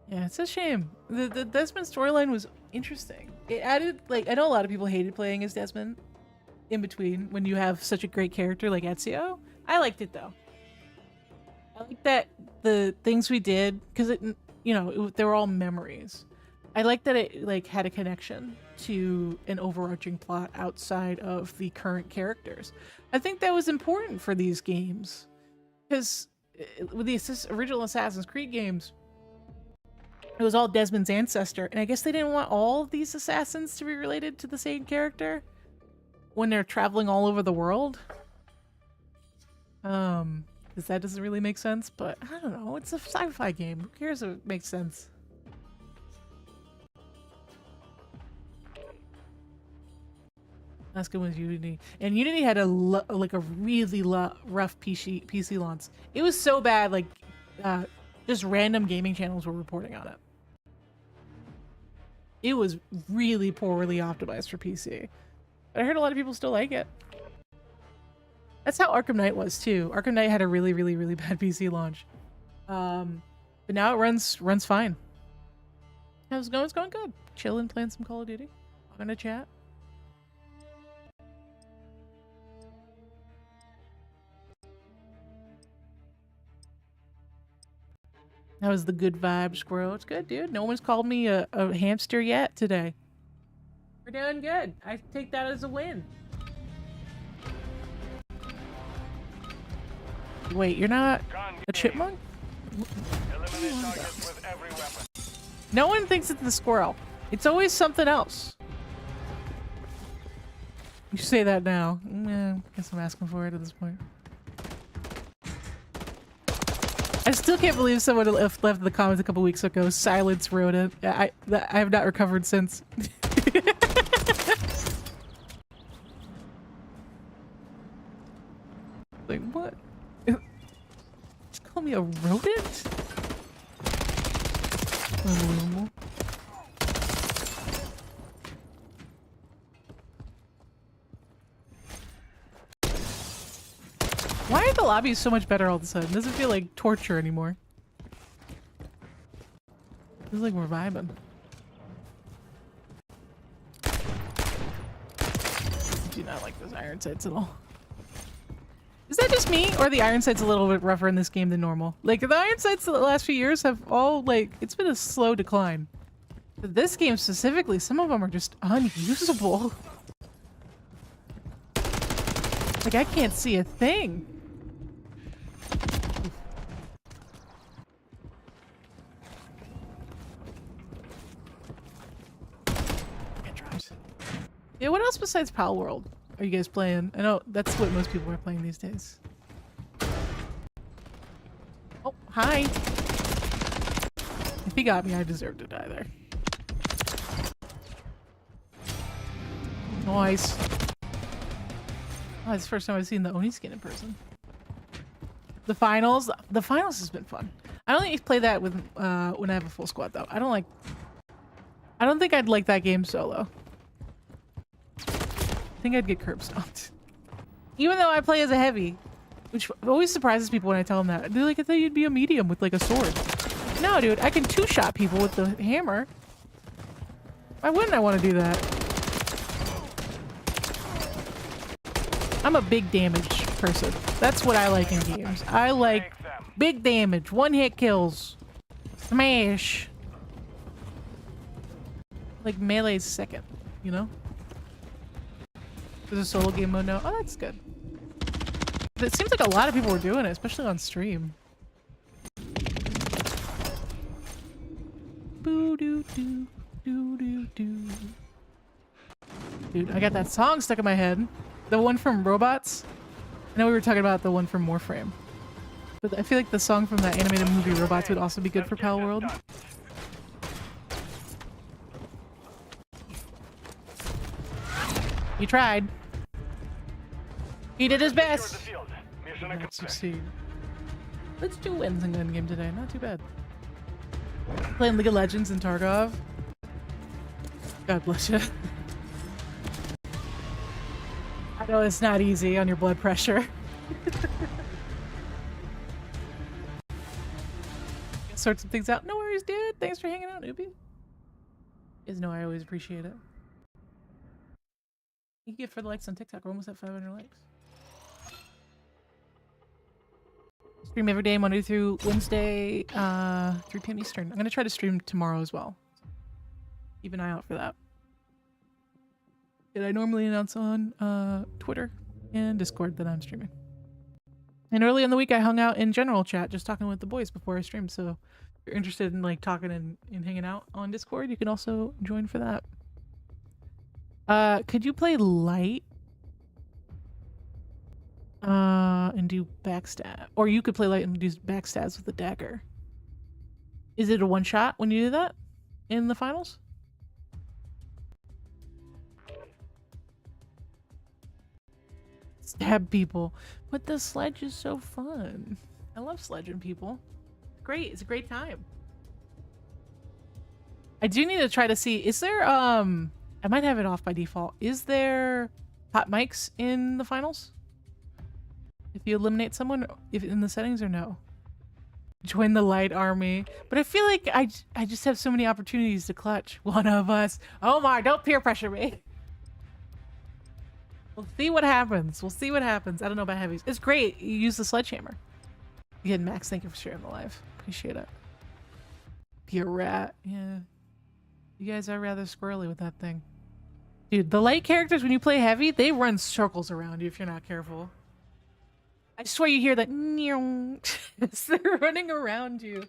[SPEAKER 1] Yeah, it's a shame. The Desmond storyline was interesting. It added, like, I know a lot of people hated playing as Desmond in between when you have such a great character like Ezio. I liked it though. I like that the things we did, because it, you know, they were all memories. I like that it like had a connection to an overarching plot outside of the current characters. I think that was important for these games, because with the original Assassin's Creed games, it was all Desmond's ancestor, and I guess they didn't want all of these assassins to be related to the same character when they're traveling all over the world. Because that doesn't really make sense, but I don't know. It's a sci-fi game. Who cares if it makes sense? Last good one was Unity, and Unity had a really rough PC launch. It was so bad, like just random gaming channels were reporting on it. It was really poorly optimized for PC. But I heard a lot of people still like it. That's how Arkham Knight was too. Arkham Knight had a really bad PC launch. But now it runs fine. How's it going? It's going good. Chilling, playing some Call of Duty. I'm gonna chat. That was the good vibe, squirrel. It's good, dude. No one's called me a hamster yet today. We're doing good. I take that as a win. Wait, you're not a chipmunk?
[SPEAKER 2] Eliminate targets with every weapon.
[SPEAKER 1] No one thinks it's the squirrel. It's always something else. You say that now. I guess I'm asking for it at this point. I still can't believe someone left in the comments a couple weeks ago. Silence wrote it. I have not recovered since. Like, what? Just call me a rodent? Unbelievable. Why are the lobbies so much better all of a sudden? It doesn't feel like torture anymore. It feels like we're vibing. I do not like those iron sights at all. Is that just me, or the iron sight's a little bit rougher in this game than normal? Like, the iron sights the last few years have all, like, it's been a slow decline. But this game specifically, some of them are just unusable. Like, I can't see a thing. Yeah, what else besides Pal World are you guys playing? I know that's what most people are playing these days. Oh, hi. If he got me, I deserve to die there. Nice. Oh, it's the first time I've seen the Oni skin in person. The finals has been fun. I only play that with when I have a full squad though. I don't think I'd like that game solo. I think I'd get curb stomped. Even though I play as a heavy, which always surprises people when I tell them that. They're like, I thought you'd be a medium with like a sword. No, dude, I can two-shot people with the hammer. Why wouldn't I want to do that? I'm a big damage person. That's what I like in games. I like big damage, one-hit kills, smash. Like melee's second, you know? There's a solo game mode now. Oh, that's good. It seems like a lot of people were doing it, especially on stream. Boo doo doo doo doo doo. Dude, I got that song stuck in my head. The one from Robots. I know we were talking about the one from Warframe. But I feel like the song from that animated movie Robots would also be good for Pal World. He tried. He did his best. Let's succeed. Let's do wins in gun game today. Not too bad. Playing League of Legends in Tarkov. God bless you. I know it's not easy on your blood pressure. Sort some things out. No worries, dude. Thanks for hanging out, newbie. You guys know I always appreciate it. Thank you for the likes on TikTok. We're almost at 500 likes. Stream every day, Monday through Wednesday, 3 p.m. Eastern. I'm going to try to stream tomorrow as well. Keep an eye out for that. Did I normally announce on Twitter and Discord that I'm streaming? And early in the week, I hung out in general chat, just talking with the boys before I streamed. So if you're interested in like talking and hanging out on Discord, you can also join for that. Could you play light? And do backstab. Or you could play light and do backstabs with a dagger. Is it a one shot when you do that in the finals? Stab people. But the sledge is so fun. I love sledging people. Great. It's a great time. I do need to try to see, is there, I might have it off by default. Is there hot mics in the finals? If you eliminate someone, if in the settings or no? Join the light army. But I feel like I just have so many opportunities to clutch. One of us. Omar, don't peer pressure me. We'll see what happens. We'll see what happens. I don't know about heavies. It's great. You use the sledgehammer. Again, Max, thank you for sharing the live. Appreciate it. Be a rat. Yeah. You guys are rather squirrely with that thing. Dude, the light characters, when you play heavy, they run circles around you if you're not careful. I swear you hear that as they're running around you.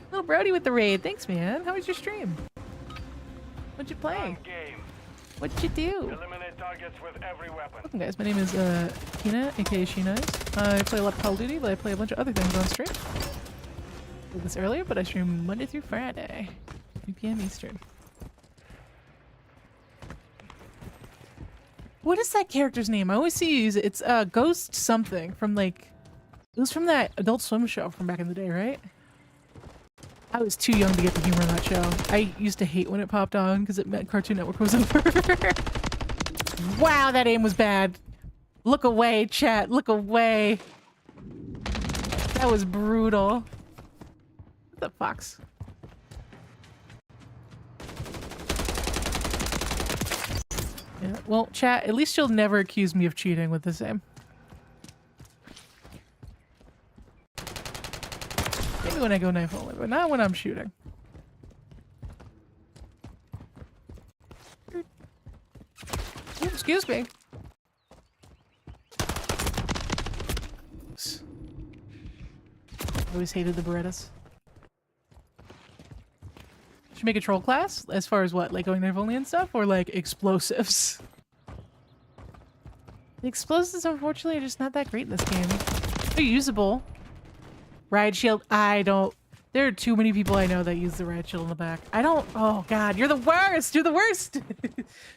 [SPEAKER 1] Little Brody with the raid. Thanks, man. How was your stream? What'd you play? What'd you do?
[SPEAKER 2] Eliminate targets with every weapon.
[SPEAKER 1] Welcome, guys. My name is Kina, aka SheKnives. I play a lot of Call of Duty, but I play a bunch of other things on stream. I did this earlier, but I stream Monday through Friday, 3 p.m. Eastern. What is that character's name? I always see you use it. It's Ghost something from like, it was from that Adult Swim show from back in the day, right? I was too young to get the humor in that show. I used to hate when it popped on because it meant Cartoon Network was over. Wow, that aim was bad. Look away, chat. Look away. That was brutal. What the fox? Yeah, well, chat, at least you'll never accuse me of cheating with this aim. Maybe when I go knife only, but not when I'm shooting. Ooh, excuse me. I always hated the Berettas. Should make a troll class? As far as what? Like going knife only and stuff? Or like explosives? The explosives, unfortunately, are just not that great in this game. They're usable. Riot shield, I don't... There are too many people I know that use the riot shield in the back. I don't... Oh, God, you're the worst! You're the worst!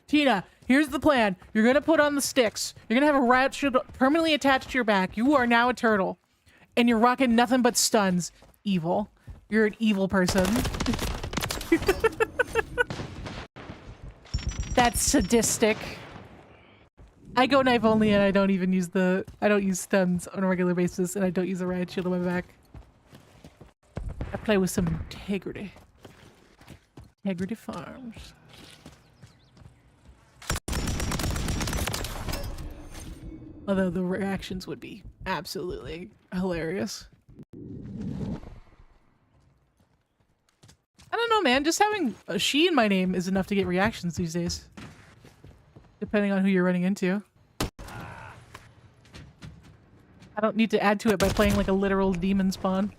[SPEAKER 1] Tina, here's the plan. You're gonna put on the sticks. You're gonna have a riot shield permanently attached to your back. You are now a turtle. And you're rocking nothing but stuns. Evil. You're an evil person. That's sadistic. I go knife only and I don't even use the... I don't use stuns on a regular basis and I don't use a riot shield on my back. I play with some integrity. Integrity Farms. Although the reactions would be absolutely hilarious. I don't know, man. Just having a she in my name is enough to get reactions these days. Depending on who you're running into. I don't need to add to it by playing like a literal demon spawn.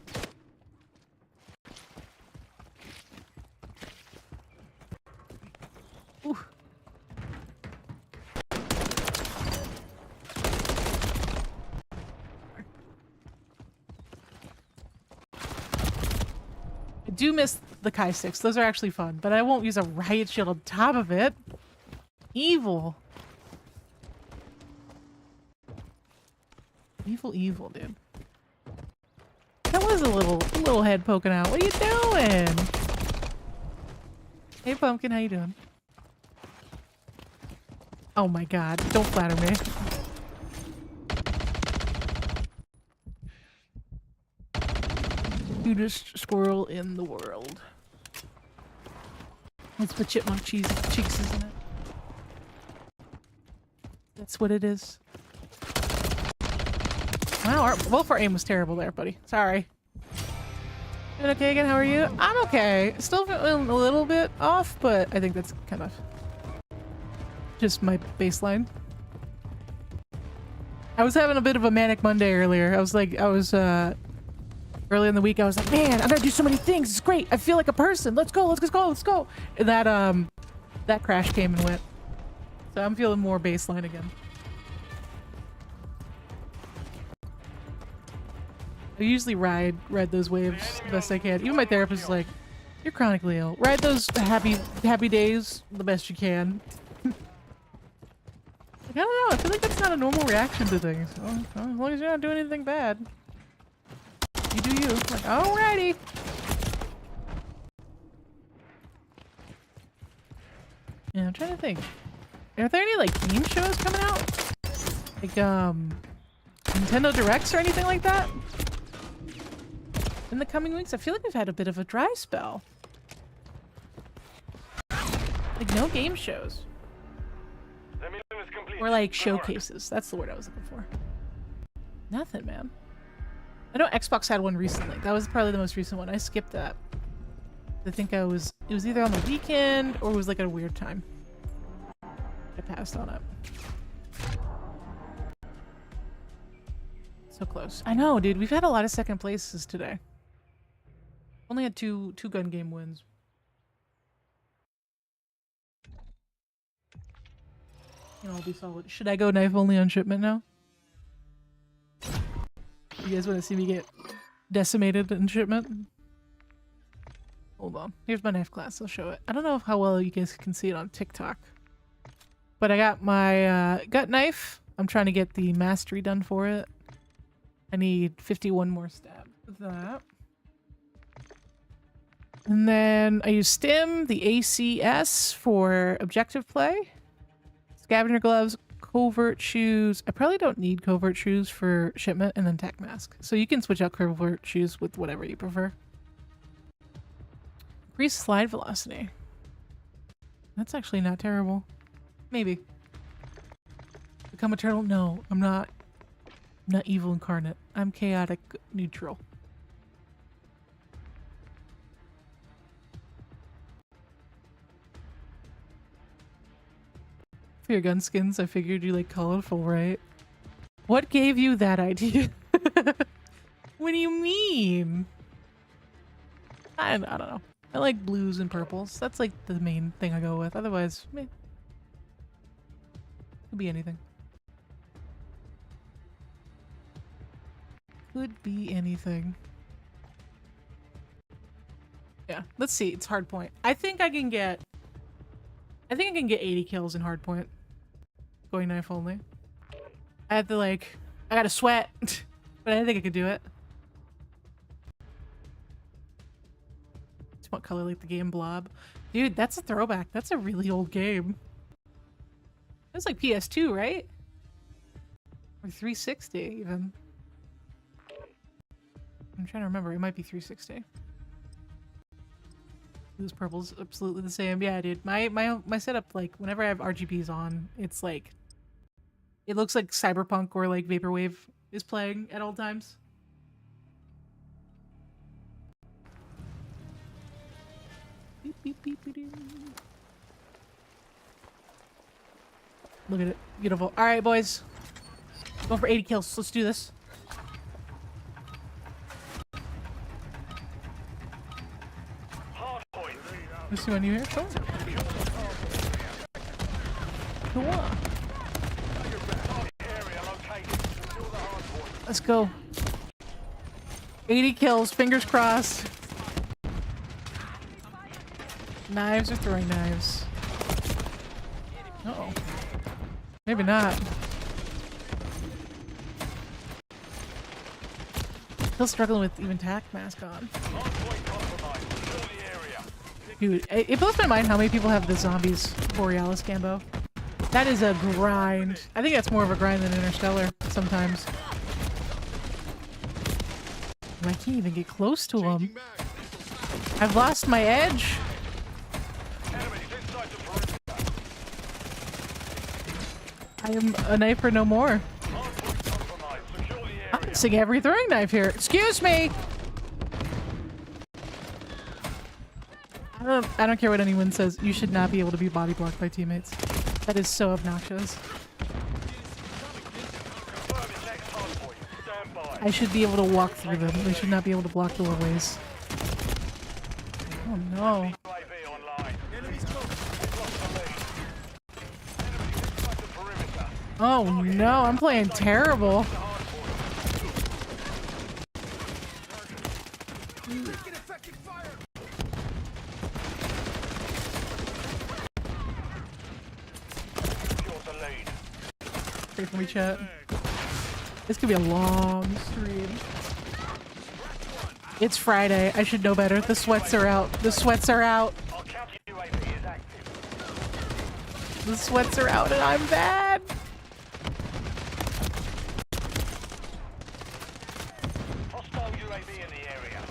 [SPEAKER 1] Ooh. I do miss the Kai sticks. Those are actually fun, but I won't use a riot shield on top of it. Evil. Evil, evil, dude. That was a little head poking out. What are you doing? Hey, Pumpkin, how you doing? Oh my god, don't flatter me. Cutest squirrel in the world. It's the chipmunk cheeks, isn't it? That's what it is. Wow, both our aim was terrible there, buddy. Sorry. Doing okay again? How are you? I'm okay. Still feeling a little bit off, but I think that's kind of just my baseline. I was having a bit of a manic Monday earlier. Early in the week, I was like, man, I'm gonna do so many things. It's great. I feel like a person. Let's go, let's go, let's go. And that crash came and went. So I'm feeling more baseline again. I usually ride those waves the best I can. Even my therapist is like, you're chronically ill. Ride those happy days the best you can. Like, I don't know. I feel like that's not a normal reaction to things. Well, as long as you're not doing anything bad. You do you. Like, alrighty. Yeah, I'm trying to think. Are there any, like, game shows coming out? Like, Nintendo Directs or anything like that? In the coming weeks? I feel like we've had a bit of a dry spell. Like, no game shows.
[SPEAKER 2] The mission is complete.
[SPEAKER 1] Or, like,
[SPEAKER 2] Good work.
[SPEAKER 1] showcases. That's the word I was looking for. Nothing, man. I know Xbox had one recently. That was probably the most recent one. I skipped that. I think it was either on the weekend or it was, like, at a weird time. I passed on it. So close. I know, dude. We've had a lot of second places today. Only had two gun game wins. You know, I'll be solid. Should I go knife only on shipment now? You guys want to see me get decimated in shipment? Hold on. Here's my knife class. I'll show it. I don't know how well you guys can see it on TikTok. But I got my gut knife. I'm trying to get the mastery done for it. I need 51 more stab with that. And then I use Stim, the ACS for objective play. Scavenger gloves, covert shoes. I probably don't need covert shoes for shipment, and then tac mask. So you can switch out covert shoes with whatever you prefer. Increase slide velocity. That's actually not terrible. Maybe. Become a turtle? No, I'm not. I'm not evil incarnate. I'm chaotic neutral. For your gun skins, I figured you like colorful, right? What gave you that idea? What do you mean? I don't know. I like blues and purples. That's like the main thing I go with. Otherwise, meh. Could be anything. Could be anything. Yeah, let's see. It's hardpoint. I think I can get 80 kills in hardpoint. Going knife only. I have to I gotta sweat, but I think I could do it. What color like the game Blob? Dude, that's a throwback. That's a really old game. It's like PS2, right? Or 360 even. I'm trying to remember. It might be 360. This purple's absolutely the same. Yeah, dude. My setup, like, whenever I have RGBs on, it's like it looks like Cyberpunk or like Vaporwave is playing at all times. Beep, beep, beep, beep, beep. Look at it. Beautiful. Alright, boys. Going for 80 kills. Let's do this. Let's see what you here. Cool. Cool. Let's go. 80 kills. Fingers crossed. Knives or throwing knives? Uh-oh. Maybe not. Still struggling with even tac mask on. Dude, it blows my mind how many people have the Zombies Borealis Gambo. That is a grind. I think that's more of a grind than Interstellar sometimes. And I can't even get close to him. I've lost my edge. I am a knifer no more. I'm missing every throwing knife here. Excuse me! I don't care what anyone says. You should not be able to be body blocked by teammates. That is so obnoxious. I should be able to walk through them. They should not be able to block doorways. Oh no. Oh no, I'm playing terrible. Pray for me, chat. This could be a long stream. It's Friday. I should know better. The sweats are out. The sweats are out. The sweats are out and I'm bad.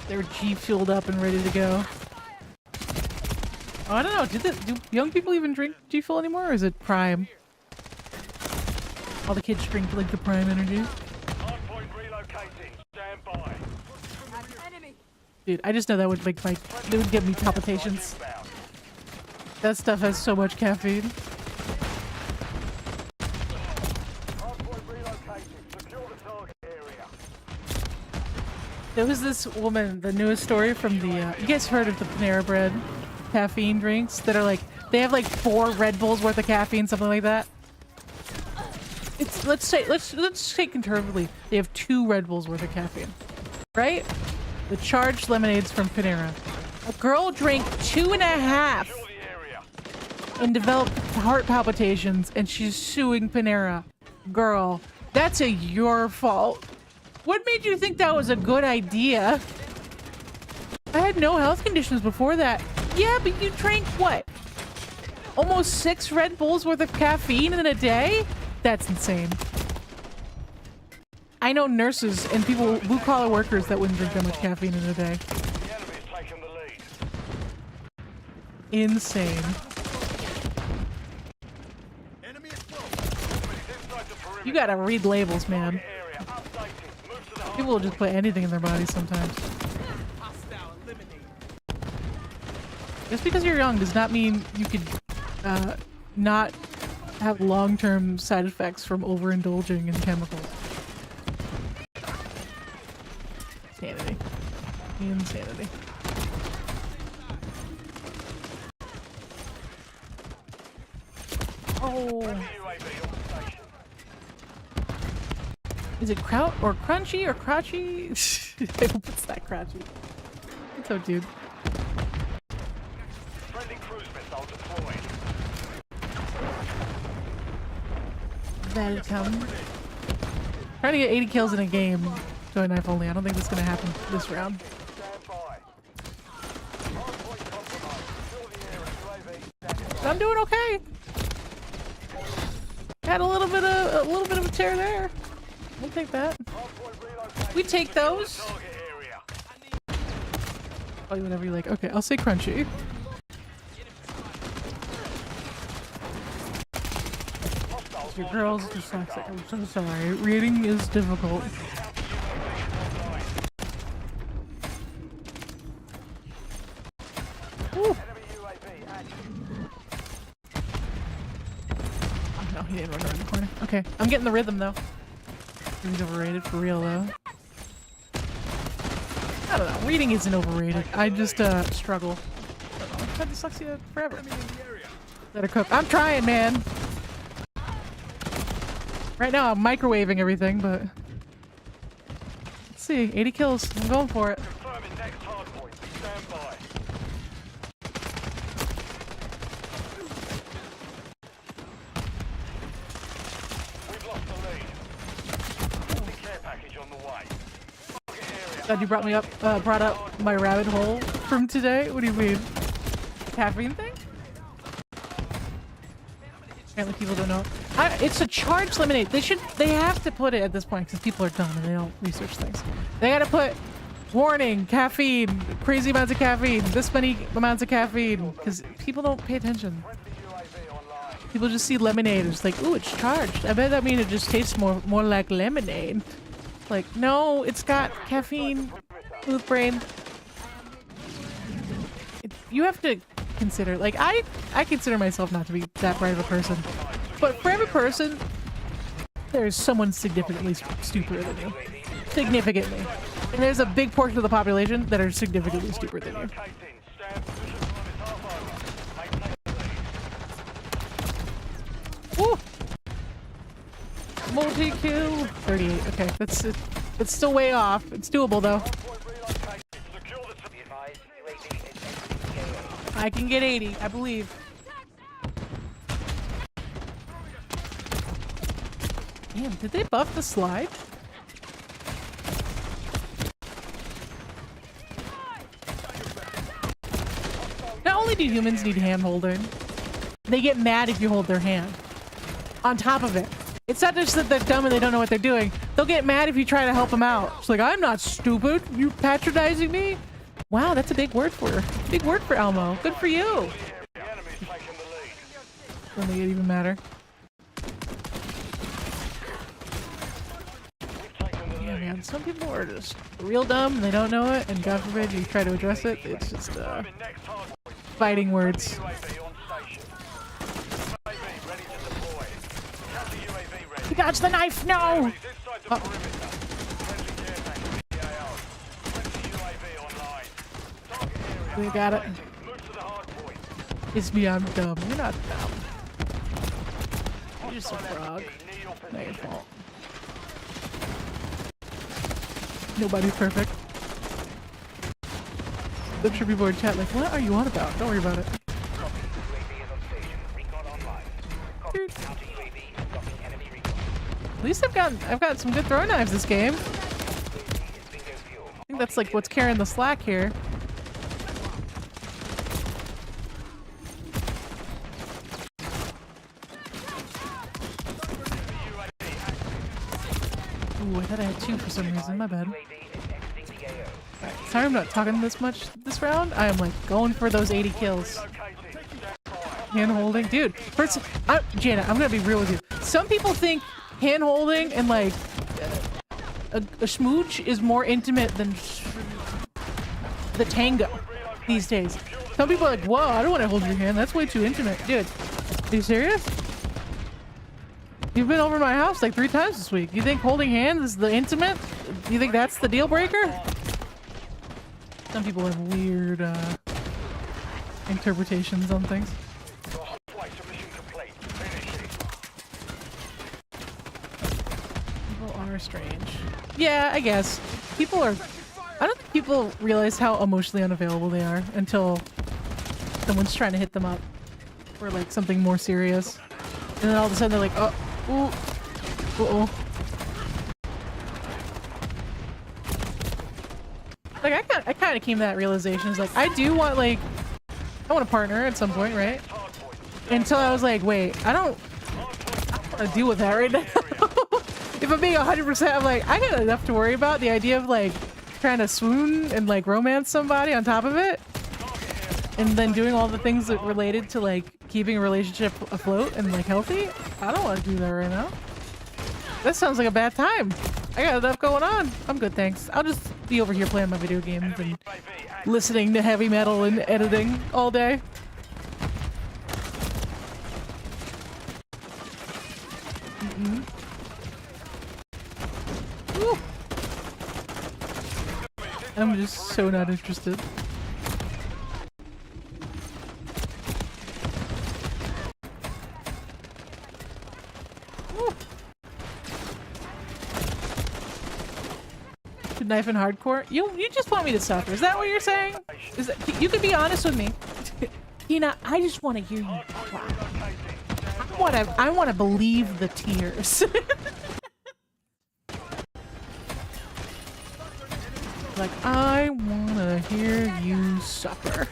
[SPEAKER 1] They're G-fueled up and ready to go. Oh, I don't know. Do young people even drink G-fuel anymore, or is it Prime? All the kids drink like the Prime energy. Dude, I just know that would make it would give me palpitations. That stuff has so much caffeine. There was this woman, the newest story from the, you guys heard of the Panera Bread caffeine drinks that are like, they have like 4 Red Bulls worth of caffeine, something like that. It's, let's say conservatively, they have 2 Red Bulls worth of caffeine, right? The charged lemonades from Panera. A girl drank 2.5 and developed heart palpitations, and she's suing Panera. Girl, that's your fault. What made you think that was a good idea? I had no health conditions before that. Yeah, but you drank what? Almost 6 Red Bulls worth of caffeine in a day? That's insane. I know nurses and people, blue-collar workers that wouldn't drink that much caffeine in a day. Insane. You gotta read labels, man. People will just put anything in their bodies sometimes. Just because you're young does not mean you could not have long-term side effects from overindulging in chemicals. Insanity. Insanity. Oh. Is it kraut or crunchy or crouchy? I hope it's not crouchy. It's so dude.
[SPEAKER 2] Friendly cruise missile deployed.
[SPEAKER 1] Welcome. Trying to get 80 kills in a game. Joy knife only. I don't think that's gonna happen this round.
[SPEAKER 2] Stand by. Hardpoint compromised. Secure the area. UAV standing by.
[SPEAKER 1] I'm doing okay. Had a little bit of a tear there. We'll take that.
[SPEAKER 2] Hardpoint relocated.
[SPEAKER 1] We take
[SPEAKER 2] Secure the
[SPEAKER 1] those.
[SPEAKER 2] target area.
[SPEAKER 1] Oh, whatever you like. Okay, I'll say crunchy.
[SPEAKER 2] Hostiles
[SPEAKER 1] Your
[SPEAKER 2] launched
[SPEAKER 1] girl's
[SPEAKER 2] a cruise
[SPEAKER 1] dyslexic.
[SPEAKER 2] missile.
[SPEAKER 1] I'm so sorry. Reading is difficult. Woo.
[SPEAKER 2] Enemy UAV active.
[SPEAKER 1] Oh, no, he didn't run around the corner. Okay, I'm getting the rhythm though. He's overrated for real though. I don't know. Reading isn't overrated. I just struggle. I don't know. I've had dyslexia forever. Let her cook. I'm trying, man. Right now I'm microwaving everything, but let's see. 80 kills. I'm going for it.
[SPEAKER 2] Confirming next hardpoint. Stand by. We've lost the lead. Friendly care package on the way. Target area.
[SPEAKER 1] Glad you brought up my rabbit hole from today. What do you mean? Caffeine thing? Apparently people don't know. It's a charged lemonade. They have to put it at this point because people are dumb and they don't research things. They gotta put warning, caffeine, crazy amounts of caffeine, this many amounts of caffeine, because people don't pay attention.
[SPEAKER 2] Friendly UAV online.
[SPEAKER 1] People just see lemonade and it's like, ooh, it's charged. I bet that means it just tastes more like lemonade. Like, no, it's got caffeine, smooth brain. You have to consider, like, I consider myself not to be that bright of a person, but for every person, there's someone significantly stupider than you. Significantly. And there's a big portion of the population that are significantly stupider than you.
[SPEAKER 2] Relocating. Stand position time is half over. Maintain the lead.
[SPEAKER 1] Woo! Multi-kill. 38. Okay, that's it. It's still way off. It's doable though.
[SPEAKER 2] Hardpoint relocated. Secure the
[SPEAKER 3] Be advised, UAV is exiting the AO.
[SPEAKER 1] I can get 80, I believe. Damn, did they buff the slide? Not only do humans need hand holding, they get mad if you hold their hand. On top of it. It's not just that they're dumb and they don't know what they're doing. They'll get mad if you try to help them out. It's like, I'm not stupid. You patronizing me? Wow, that's a big word for her. Big word for Elmo. Good for you.
[SPEAKER 2] The enemy's taking the lead.
[SPEAKER 1] Doesn't it even matter.
[SPEAKER 2] We've taken the
[SPEAKER 1] Yeah,
[SPEAKER 2] lead.
[SPEAKER 1] man. Some people are just real dumb and they don't know it, and God forbid you try to address it. It's just
[SPEAKER 2] Confirming next hardpoint.
[SPEAKER 1] fighting words.
[SPEAKER 2] UAV on station. UAV ready to deploy. Counter UAV ready.
[SPEAKER 1] He dodged the knife. No.
[SPEAKER 2] Enemies inside the perimeter. Friendly care package PAO. Friendly UAV online. Target area.
[SPEAKER 1] We got it.
[SPEAKER 2] Move to the hardpoint.
[SPEAKER 1] It's me. I'm dumb. You're not dumb. You're just a frog.
[SPEAKER 2] Near your
[SPEAKER 1] Not your
[SPEAKER 2] position.
[SPEAKER 1] fault. Nobody's perfect. I'm sure people are in chat like, what are you on about? Don't worry about it.
[SPEAKER 3] Copy. UAV is on station. Recon online. Copy.
[SPEAKER 1] Dude.
[SPEAKER 3] Counter UAV is blocking enemy recon.
[SPEAKER 1] At least I've got some good throw knives this game.
[SPEAKER 3] UAV is bingo fuel.
[SPEAKER 1] I think that's like what's carrying the slack here. Ooh, I thought I had two for some reason. My bad.
[SPEAKER 3] UAV is exiting the AO.
[SPEAKER 1] Alright, sorry I'm not talking this much this round. I am like going for those 80 kills.
[SPEAKER 2] Locating. Stand by.
[SPEAKER 1] Hand holding. Dude, first, Janet, I'm gonna be real with you. Some people think hand holding and like a smooch is more intimate than the tango these days. Some people are like, whoa, I don't want to hold your hand. That's way too intimate. Dude, are you serious? You've been over to my house like 3 times this week. You think holding hands is the intimate? You think that's the deal breaker? Some people have weird interpretations on things.
[SPEAKER 2] You're halfway to mission complete. Finish it.
[SPEAKER 1] People are strange. Yeah, I guess. People are... I don't think people realize how emotionally unavailable they are until someone's trying to hit them up for like something more serious. And then all of a sudden they're like, oh, ooh, uh-oh. Like, I kind of came to that realization. It's like, I do want, like, I want a partner at some point, right? Until I was like, wait, I don't want to deal with that right now. If I'm being 100%, I'm like, I got enough to worry about. The idea of, like, trying to swoon and, like, romance somebody on top of it. And then doing all the things that related to, like, keeping a relationship afloat and, like, healthy. I don't want to do that right now. That sounds like a bad time. I got enough going on. I'm good, thanks. I'll just be over here playing my video games and listening to heavy metal and editing all day. Woo. I'm just so not interested. Knife and hardcore. You just want me to suffer. Is that what you're saying? Is that, you can be honest with me. Tina, I just want to hear you cry. I want to believe the tears. Like, I want to hear you suffer.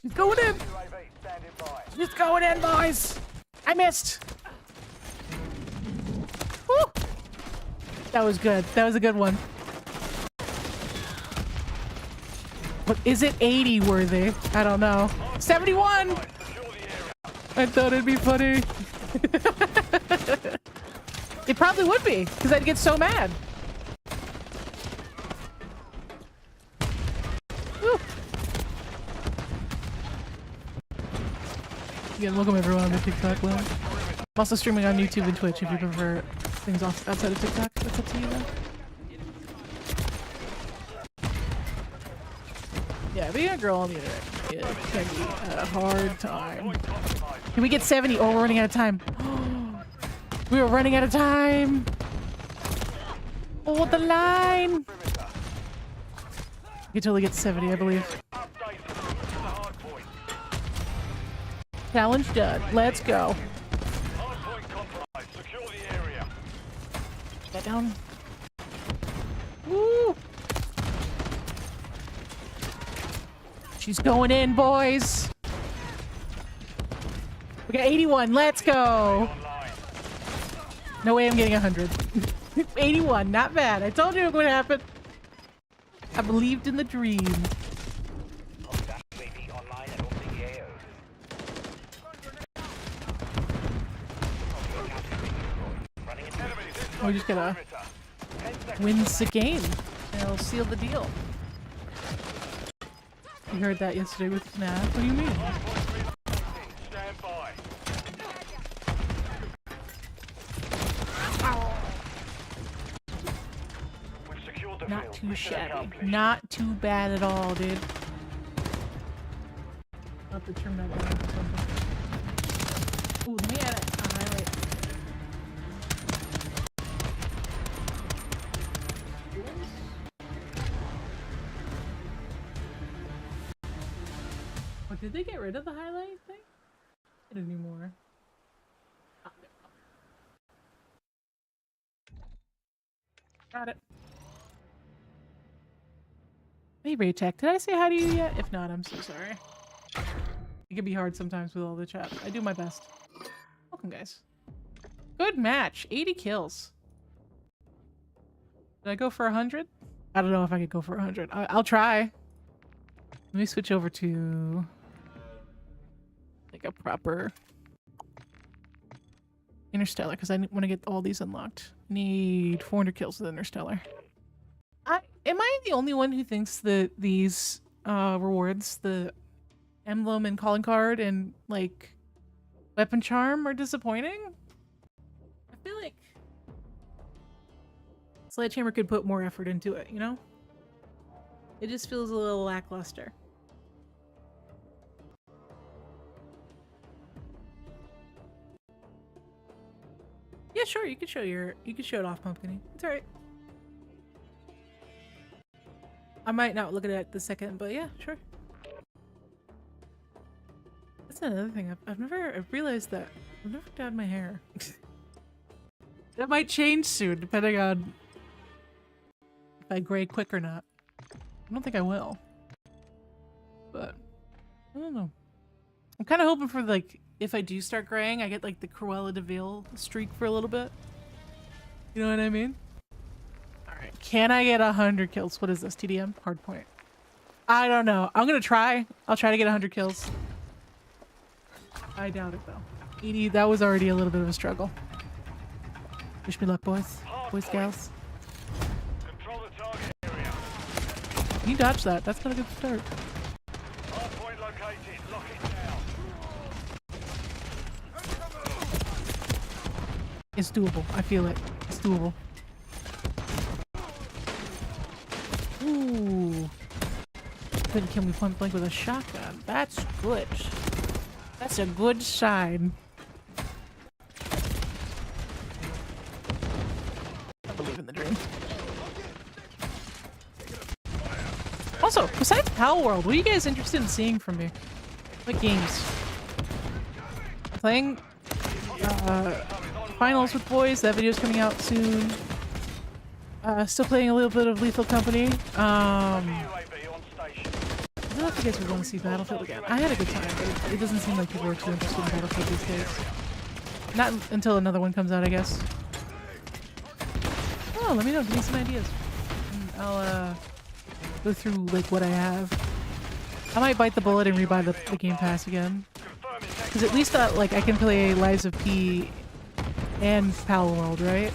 [SPEAKER 1] She's going in. She's going in, boys. I missed. Woo. That was good. That was a good one. But is it 80 worthy? I don't know. 71! I thought it'd be funny. It probably would be, because I'd get so mad. Woo. Again, welcome everyone on the TikTok land. I'm also streaming on YouTube and Twitch if you prefer things outside of TikTok. That's up to you though. Yeah, being a girl on the internet can be a hard time. Can we get 70? Oh, we're running out of time. We were running out of time. Hold the line. You can totally get 70, I believe. Challenge done. Let's go. Get down. Woo! She's going in, boys. We got 81. Let's go. No way I'm getting 100. 81. Not bad. I told you it would happen. I believed in the dream. We're just gonna win the game. And it'll seal the deal. You heard that yesterday with Snap. What do you mean? Not too shabby. Not too bad at all, dude. I'll have to turn that down or something. Ooh, let me add it. Highlight. Oh, did they get rid of the highlight thing? Not anymore. Oh, no. Got it. Hey, Raytech, did I say hi to you yet? If not, I'm so sorry. It can be hard sometimes with all the chat. I do my best. Welcome, guys. Good match. 80 kills. Did I go for 100? I don't know if I could go for 100. I'll try. Let me switch over to like a proper Interstellar because I want to get all these unlocked. Need 400 kills with Interstellar. Am I the only one who thinks that these rewards, the emblem and calling card and like Weapon charm are disappointing? I feel like Sledgehammer could put more effort into it, you know? It just feels a little lackluster. Yeah, sure, you could show it off, Pumpkiny. It's alright. I might not look at it the second, but yeah, sure. That's another thing. I've realized that I've never dyed my hair. That might change soon, depending on if I gray quick or not. I don't think I will. But I don't know. I'm kind of hoping for, like, if I do start graying, I get like the Cruella de Vil streak for a little bit. You know what I mean? Alright, can I get 100 kills? What is this, TDM? Hardpoint. I don't know. I'm gonna try. I'll try to get 100 kills. I doubt it though. 80, that was already a little bit of a struggle. Wish me luck, boys. Boys, gals.
[SPEAKER 2] Control the target area.
[SPEAKER 1] You dodged that. That's not a good start.
[SPEAKER 2] Hardpoint located. Lock it down.
[SPEAKER 1] It's doable. I feel it. It's doable. Ooh. Couldn't kill me point blank with a shotgun. That's good. That's a good sign. I believe in the dream. Also, besides Pal World, what are you guys interested in seeing from me? What games? Playing finals with boys. That video's coming out soon. Still playing a little bit of Lethal Company.
[SPEAKER 2] UAV on station.
[SPEAKER 1] I don't know if you guys would want to see Battlefield again. I had a good time, but it doesn't seem like people are too interested in Battlefield these days. Not until another one comes out, I guess. Oh, let me know. Give me some ideas. And I'll go through like what I have. I might bite the bullet and rebuy the Game Pass again. Because at least like I can play Lives of P and Pal World, right?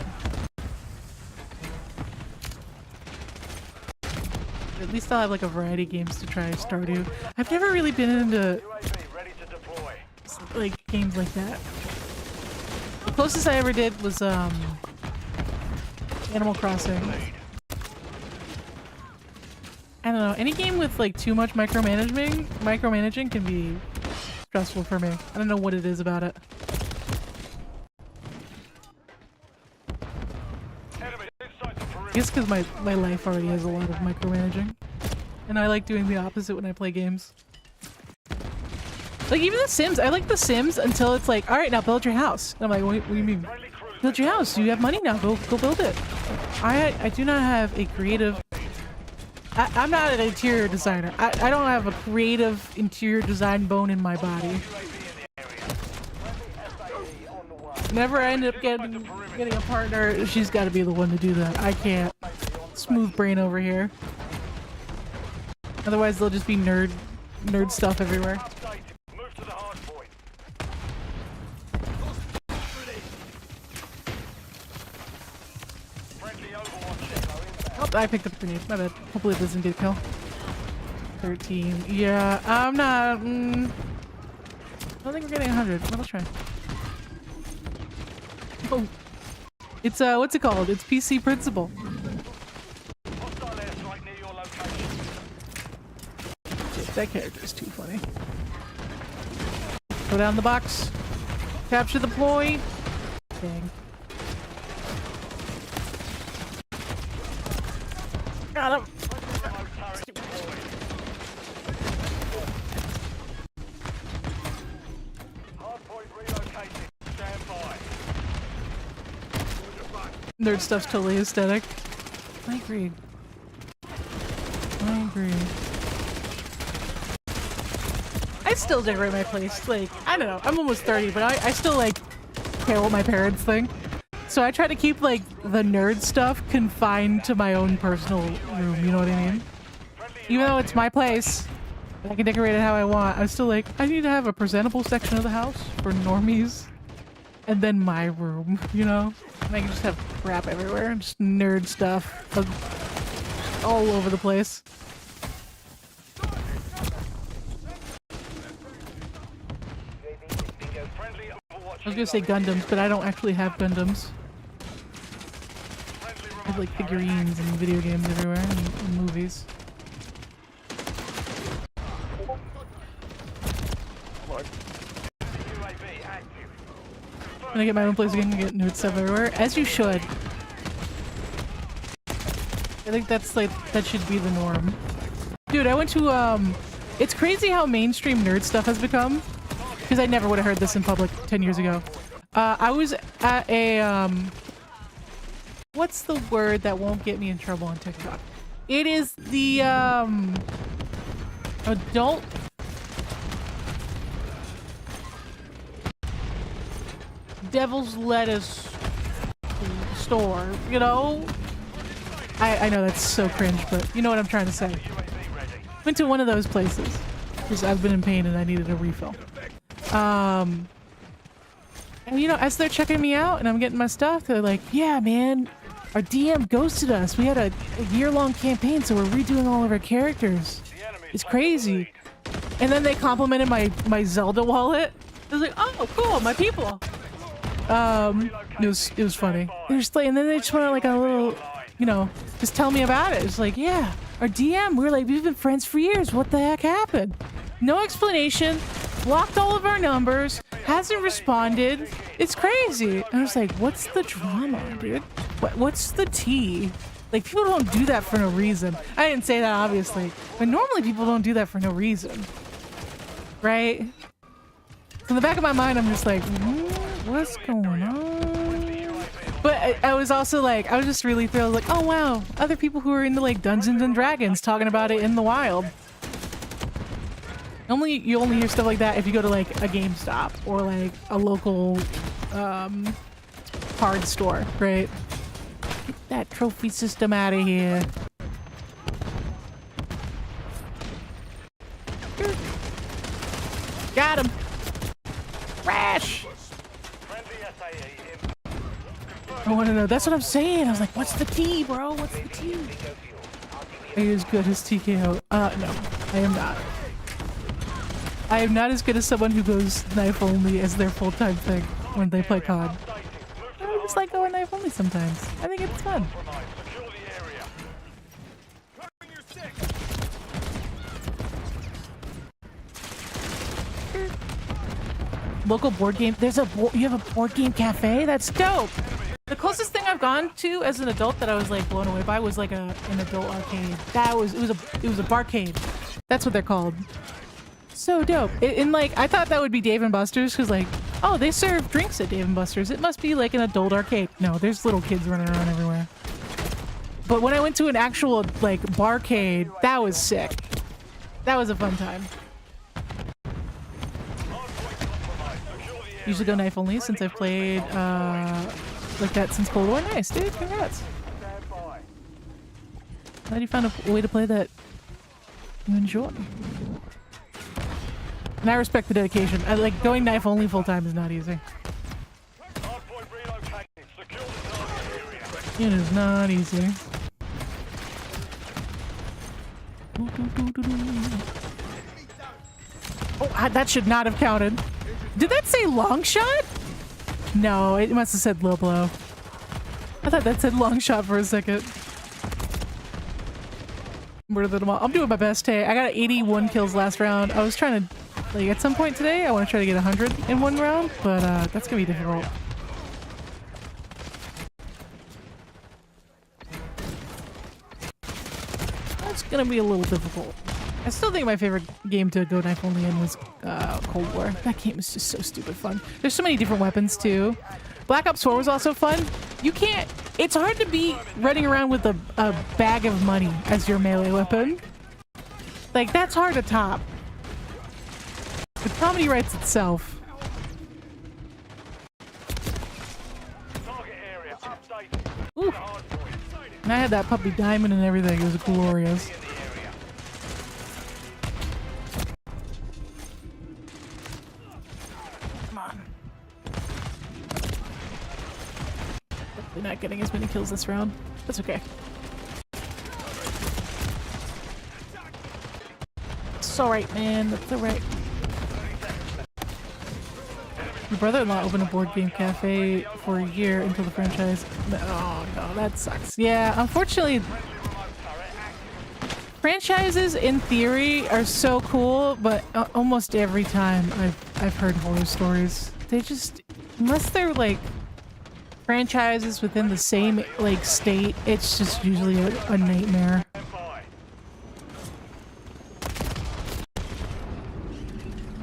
[SPEAKER 1] At least I'll have like a variety of games to try Stardew. I've never really been into
[SPEAKER 2] UAV ready to deploy.
[SPEAKER 1] like games like that. The closest I ever did was Animal Crossing. I don't know, any game with like too much micromanaging can be stressful for me. I don't know what it is about it.
[SPEAKER 2] Enemy inside the
[SPEAKER 1] I
[SPEAKER 2] perimeter.
[SPEAKER 1] guess because my life already has a lot of micromanaging. And I like doing the opposite when I play games. Like even The Sims, I like The Sims until it's like, alright, now build your house. And I'm like, what do you mean?
[SPEAKER 2] Friendly cruiser.
[SPEAKER 1] Build your house, you have money now, go build it. I do not have a creative... I'm not an interior designer. I don't have a creative interior design bone in my body.
[SPEAKER 2] UAV in the area. Friendly SAE on the way.
[SPEAKER 1] Whenever I end up getting a partner, she's got to be the one to do that. I can't. Smooth brain over here. Otherwise, there'll just be nerd stuff everywhere.
[SPEAKER 2] Update. Move to the hard point. Friendly Overwatch depot inbound.
[SPEAKER 1] Oh, I picked up a grenade. My bad. Hopefully it doesn't get a kill. 13. Yeah, I'm not... I don't think we're getting 100, but I'll try. Oh. It's, what's it called? It's PC Principle.
[SPEAKER 2] Hostile airstrike near your location.
[SPEAKER 1] That character is too funny. Go down the box. Capture the point. Dang. Got him.
[SPEAKER 2] Remote turret deployed. Hardpoint relocated. Stand by.
[SPEAKER 1] Nerd stuff's totally aesthetic. I agree. I agree. I still decorate my place. Like, I don't know. I'm almost 30, but I still, like, care what my parents think. So I try to keep, like, the nerd stuff confined to my own personal room. You know what I mean? Even though it's my place, and I can decorate it how I want, I'm still like, I need to have a presentable section of the house for normies. And then my room, you know? And I can just have crap everywhere and just nerd stuff all over the place.
[SPEAKER 3] UAV is bingo.
[SPEAKER 2] Friendly
[SPEAKER 1] I was gonna say Gundams, but I don't actually have Gundams. I have like figurines and video games everywhere and movies. When I get my own place again, I get new stuff everywhere, as you should. I think that's like, that should be the norm. Dude, I went to, it's crazy how mainstream nerd stuff has become. Because I never would have heard this in public 10 years ago. I was at a, what's the word that won't get me in trouble on TikTok? It is the, adult... Devil's Lettuce store, you know? I know that's so cringe, but you know what I'm trying to say. Went to one of those places because I've been in pain and I needed a refill. And you know, as they're checking me out and I'm getting my stuff, they're like, yeah, man, our DM ghosted us. We had a year-long campaign, so we're redoing all of our characters. It's crazy. And then they complimented my Zelda wallet. I was like, oh, cool, my people. It was funny. They're just like, and then they just went on like a little, you know, just tell me about it. It's like, yeah, our DM, we're like, we've been friends for years. What the heck happened? No explanation. Blocked all of our numbers. Hasn't responded. It's crazy. And I was like, what's the drama, dude? What's the tea? Like, people don't do that for no reason. I didn't say that, obviously. But normally people don't do that for no reason. Right? So in the back of my mind, I'm just like, what's going on? But I was also like, I was just really thrilled. Like, oh wow, other people who are into like Dungeons and Dragons talking about it in the wild. Normally, you only hear stuff like that if you go to like a GameStop or like a local card store, right? Get that trophy system out of here. Got him. Crash. I want to know. That's what I'm saying. I was like, what's the tea, bro? What's the tea? Are you as good as TKO? No, I am not. I am not as good as someone who goes knife only as their full-time thing when they play COD. I just like going knife only sometimes. I think it's fun. Local board game. There's a you have a board game cafe? That's dope. The closest thing I've gone to as an adult that I was like blown away by was like an adult arcade. It was a barcade. That's what they're called. So dope. And like I thought that would be Dave & Buster's because like, oh, they serve drinks at Dave & Buster's. It must be like an adult arcade. No, there's little kids running around everywhere. But when I went to an actual like barcade, that was sick. That was a fun time. Usually go knife only since I've played like that since Cold War. Nice, dude. Congrats. Glad you found a way to play that you enjoy. And I respect the dedication. I like going knife only full time is not easy. It is not easy. Oh, that should not have counted. Did that say long shot? No, it must have said low blow. I thought that said long shot for a second. Murdered them all. I'm doing my best, hey. I got 81 kills last round. I was trying to, like, at some point today, I want to try to get 100 in one round, but that's gonna be difficult. That's gonna be a little difficult. I still think my favorite game to go knife only in was Cold War. That game is just so stupid fun. There's so many different weapons too. Black Ops 4 was also fun. You can't... It's hard to be running around with a bag of money as your melee weapon. Like, that's hard to top. The comedy writes itself. Ooh. And I had that puppy diamond and everything. It was glorious. Not getting as many kills this round. That's okay. It's alright, man. That's alright. My brother-in-law opened a board game cafe for a year until the franchise. Oh no, that sucks. Yeah, unfortunately, franchises in theory are so cool, but almost every time I've heard horror stories. They just, unless they're like franchises within the same like state, it's just usually a nightmare.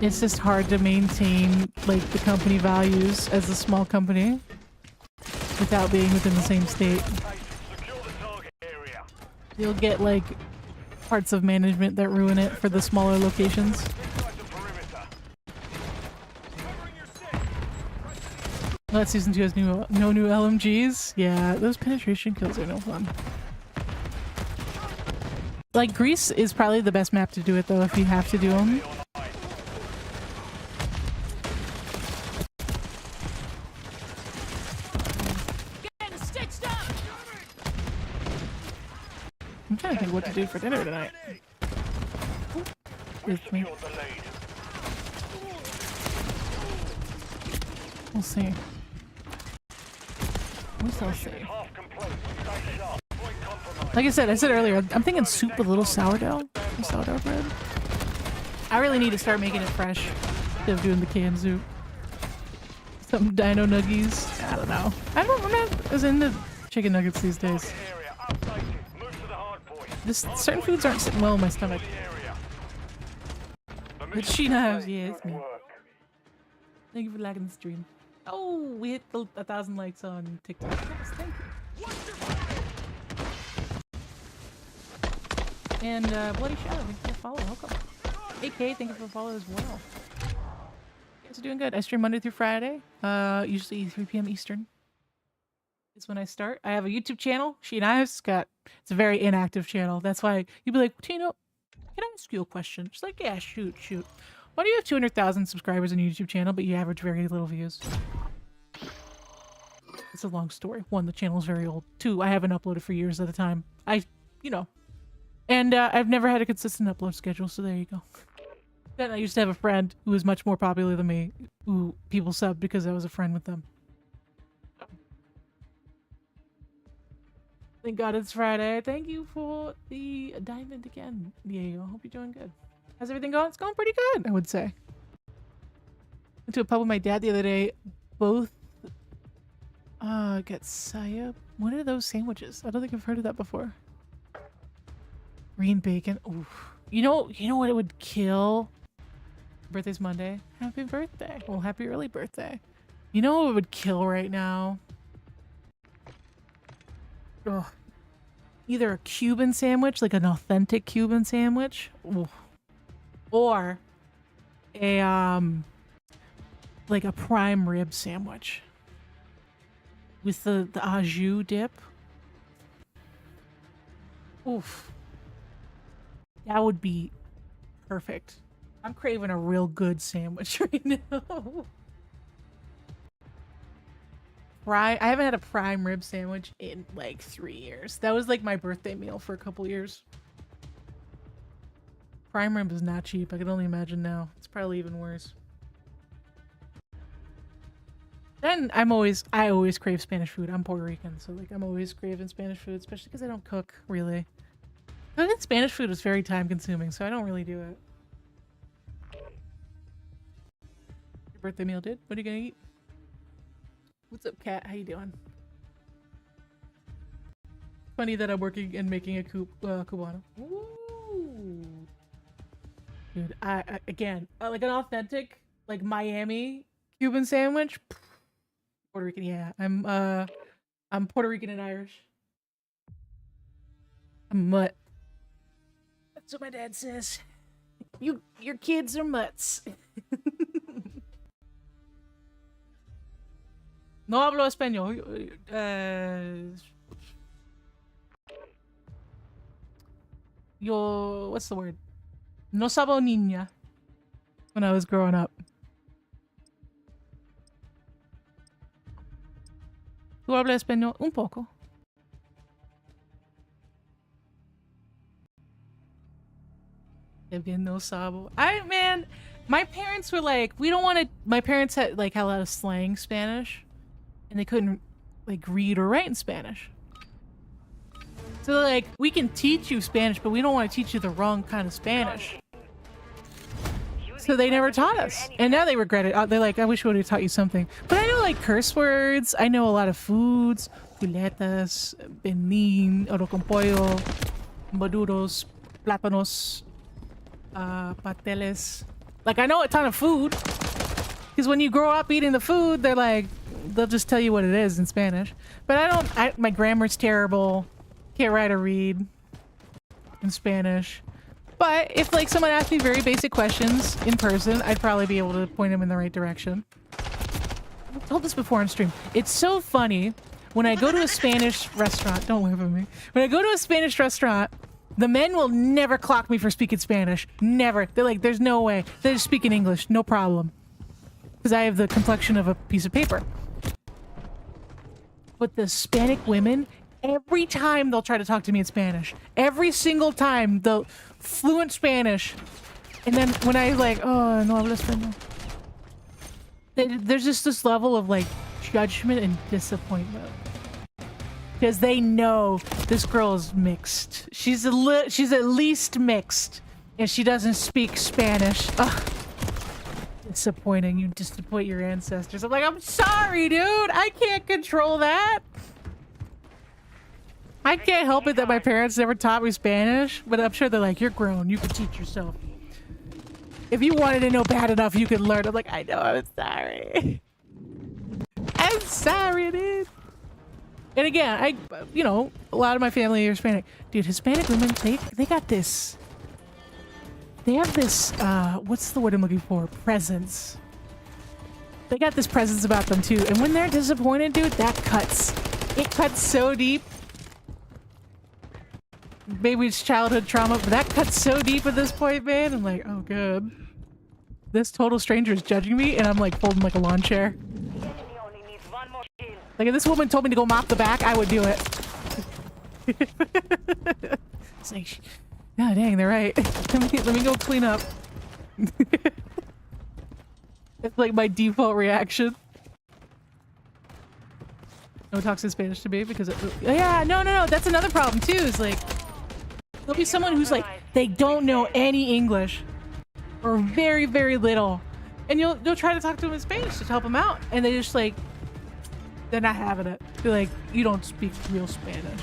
[SPEAKER 1] It's just hard to maintain like the company values as a small company without being within the same state. You'll get like parts of management that ruin it for the smaller locations. Well, that season 2 has no new LMGs. Yeah, those penetration kills are no fun. Like Greece is probably the best map to do it though if you have to do them. I'm trying to think what to do for dinner tonight. With me. We'll see. We shall see. Like I said earlier, I'm thinking soup with a little sourdough. Sourdough bread. I really need to start making it fresh instead of doing the canned soup. Some dino nuggies. I don't know. I'm not as into chicken nuggets these days. Just certain foods aren't sitting well in my stomach. But SheKnives, yeah, it's me. Thank you for liking the stream. Oh, we hit 1,000 likes on TikTok. Yes, thank you. And Bloody Shadow, thank you for the follow. Welcome. AK, thank you for the follow as well. You guys are doing good. I stream Monday through Friday, usually 3 p.m. Eastern. Is when I start. I have a YouTube channel, SheKnives. It's a very inactive channel. That's why you'd be like, Tino, can I ask you a question? She's like, yeah, shoot. Why do you have 200,000 subscribers on your YouTube channel, but you average very little views? It's a long story. 1, the channel is very old. 2, I haven't uploaded for years at a time. And I've never had a consistent upload schedule, so there you go. Then I used to have a friend who was much more popular than me, who people subbed because I was a friend with them. Thank God it's Friday. Thank you for the diamond again, Diego. Hope you're doing good. How's everything going? It's going pretty good, I would say. Went to a pub with my dad the other day. Both got saya. What are those sandwiches? I don't think I've heard of that before. Green bacon. Oof. You know what it would kill? Birthday's Monday. Happy birthday. Well, happy early birthday. You know what it would kill right now? Ugh. Either a Cuban sandwich, like an authentic Cuban sandwich, or a like a prime rib sandwich with the au jus dip. Oof. That would be perfect. I'm craving a real good sandwich right now. I haven't had a prime rib sandwich in like 3 years. That was like my birthday meal for a couple years. Prime rib is not cheap. I can only imagine now. It's probably even worse. Then I always crave Spanish food. I'm Puerto Rican, so like I'm always craving Spanish food, especially because I don't cook really. Cooking Spanish food is very time consuming, so I don't really do it. Your birthday meal, dude? What are you gonna eat? What's up, Kat? How you doing? Funny that I'm working and making a cubano. Ooh. Dude, I again, like an authentic, like Miami Cuban sandwich. Puerto Rican, yeah. I'm Puerto Rican and Irish. I'm mutt. That's what my dad says. Your kids are mutts. No hablo español. What's the word? No sabo niña. When I was growing up. ¿Tú hablas español? Un poco. Bien no sabo. Man, my parents were like, we don't want to. My parents had like had a lot of slang Spanish, and they couldn't like read or write in Spanish. So like, we can teach you Spanish, but we don't want to teach you the wrong kind of Spanish. So they never taught us, and now they regret it. They're like, I wish we would have taught you something. But I know like curse words. I know a lot of foods: chuletas, benin, oro con pollo, maduros, plátanos, pateles. Like I know a ton of food, because when you grow up eating the food, they're like, they'll just tell you what it is in Spanish. But I don't. My grammar's terrible. Can't write or read in Spanish. But if like someone asked me very basic questions in person, I'd probably be able to point them in the right direction. I've told this before on stream. It's so funny when I go to a Spanish restaurant. Don't laugh at me. When I go to a Spanish restaurant, the men will never clock me for speaking Spanish. Never. They're like, there's no way. They're just speaking English. No problem. Because I have the complexion of a piece of paper. But the Hispanic women, every time they'll try to talk to me in Spanish. Every single time, they'll fluent Spanish. And then when I like, oh, no hablo español. There's just this level of like judgment and disappointment. Because they know this girl is mixed. She's at least mixed. And she doesn't speak Spanish. Ugh. Disappointing. You disappoint your ancestors. I'm like, I'm sorry, dude. I can't control that. I can't help it that my parents never taught me Spanish, but I'm sure they're like, you're grown, you can teach yourself. If you wanted to know bad enough, you could learn. I'm like, I know, I'm sorry. I'm sorry, dude. And again, you know, a lot of my family are Hispanic. Dude, Hispanic women, they got this. They have this, what's the word I'm looking for? Presence. They got this presence about them too. And when they're disappointed, dude, that cuts. It cuts so deep. Maybe it's childhood trauma, but that cuts so deep at this point, man. I'm like, oh, good. This total stranger is judging me, and I'm like folding like a lawn chair. Like, if this woman told me to go mop the back, I would do it. It's like, oh, dang, they're right. Let me go clean up. It's like my default reaction. No talks in Spanish to me because yeah, no. That's another problem too. Is like there'll be someone who's like they don't know any English or very very little, and you'll try to talk to them in Spanish to help them out, and they just like they're not having it. They're like, you don't speak real Spanish.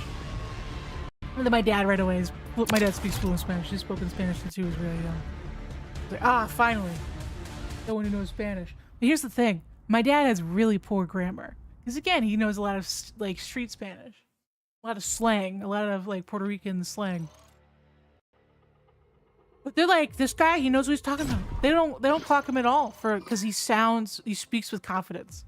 [SPEAKER 1] And then my dad right away is my dad speaks fluent Spanish. He's spoken Spanish since he was really young. Like, finally, someone who knows Spanish. But here's the thing: my dad has really poor grammar. Because again, he knows a lot of like street Spanish, a lot of slang, a lot of like Puerto Rican slang. But they're like, this guy, he knows what he's talking about. They don't clock him at all because he speaks with confidence.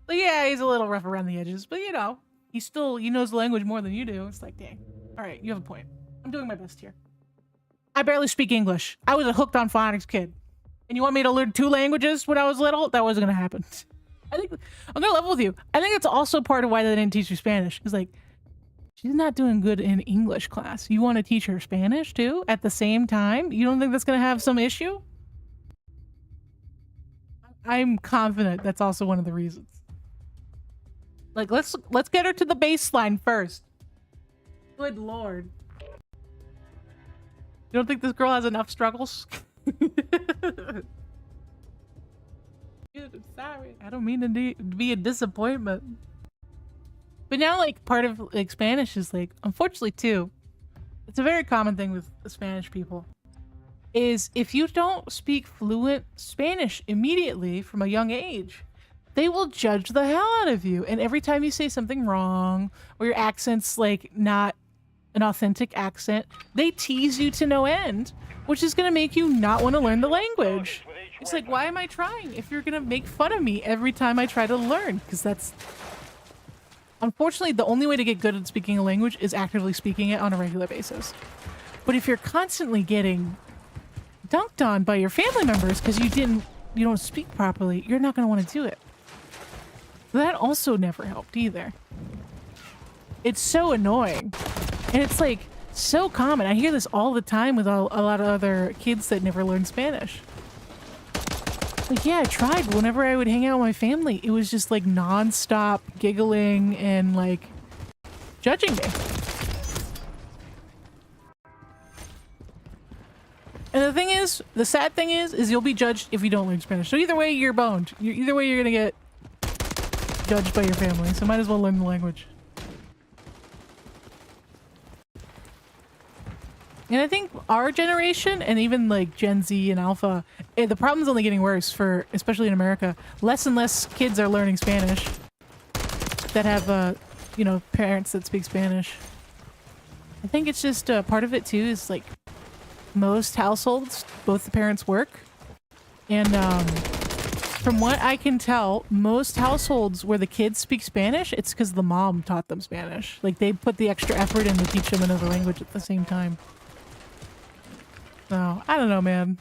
[SPEAKER 1] But yeah, he's a little rough around the edges, but you know, he knows the language more than you do. It's like, dang, all right, you have a point. I'm doing my best here. I barely speak English. I was a hooked on phonics kid, and you want me to learn 2 languages when I was little? That wasn't gonna happen. I think I'm gonna level with you. I think it's also part of why they didn't teach you Spanish. It's like she's not doing good in English class. You want to teach her Spanish too at the same time? You don't think that's gonna have some issue? I'm confident that's also one of the reasons. Like let's get her to the baseline first. Good lord. You don't think this girl has enough struggles? Dude, I'm sorry. I don't mean to be a disappointment. But now, like, part of like Spanish is like, unfortunately, too, it's a very common thing with the Spanish people. Is if you don't speak fluent Spanish immediately from a young age, they will judge the hell out of you. And every time you say something wrong or your accent's like not an authentic accent, they tease you to no end, which is going to make you not want to learn the language. It's like, why am I trying if you're going to make fun of me every time I try to learn? Because that's... Unfortunately, the only way to get good at speaking a language is actively speaking it on a regular basis. But if you're constantly getting dunked on by your family members because you don't speak properly, you're not going to want to do it. That also never helped either. It's so annoying. And it's like, So common. I hear this all the time with a lot of other kids that never learned Spanish. Like, yeah, I tried. Whenever I would hang out with my family, it was just like non-stop giggling and like judging me. And the thing is, the sad thing is you'll be judged if you don't learn Spanish. So either way, you're boned. Either way, you're gonna get judged by your family. So might as well learn the language. And I think our generation, and even like Gen Z and Alpha, the problem's only getting worse for, especially in America. Less and less kids are learning Spanish that have, you know, parents that speak Spanish. I think it's just part of it too is like most households, both the parents work. And from what I can tell, most households where the kids speak Spanish, it's because the mom taught them Spanish. Like they put the extra effort in to teach them another language at the same time. So, I don't know, man.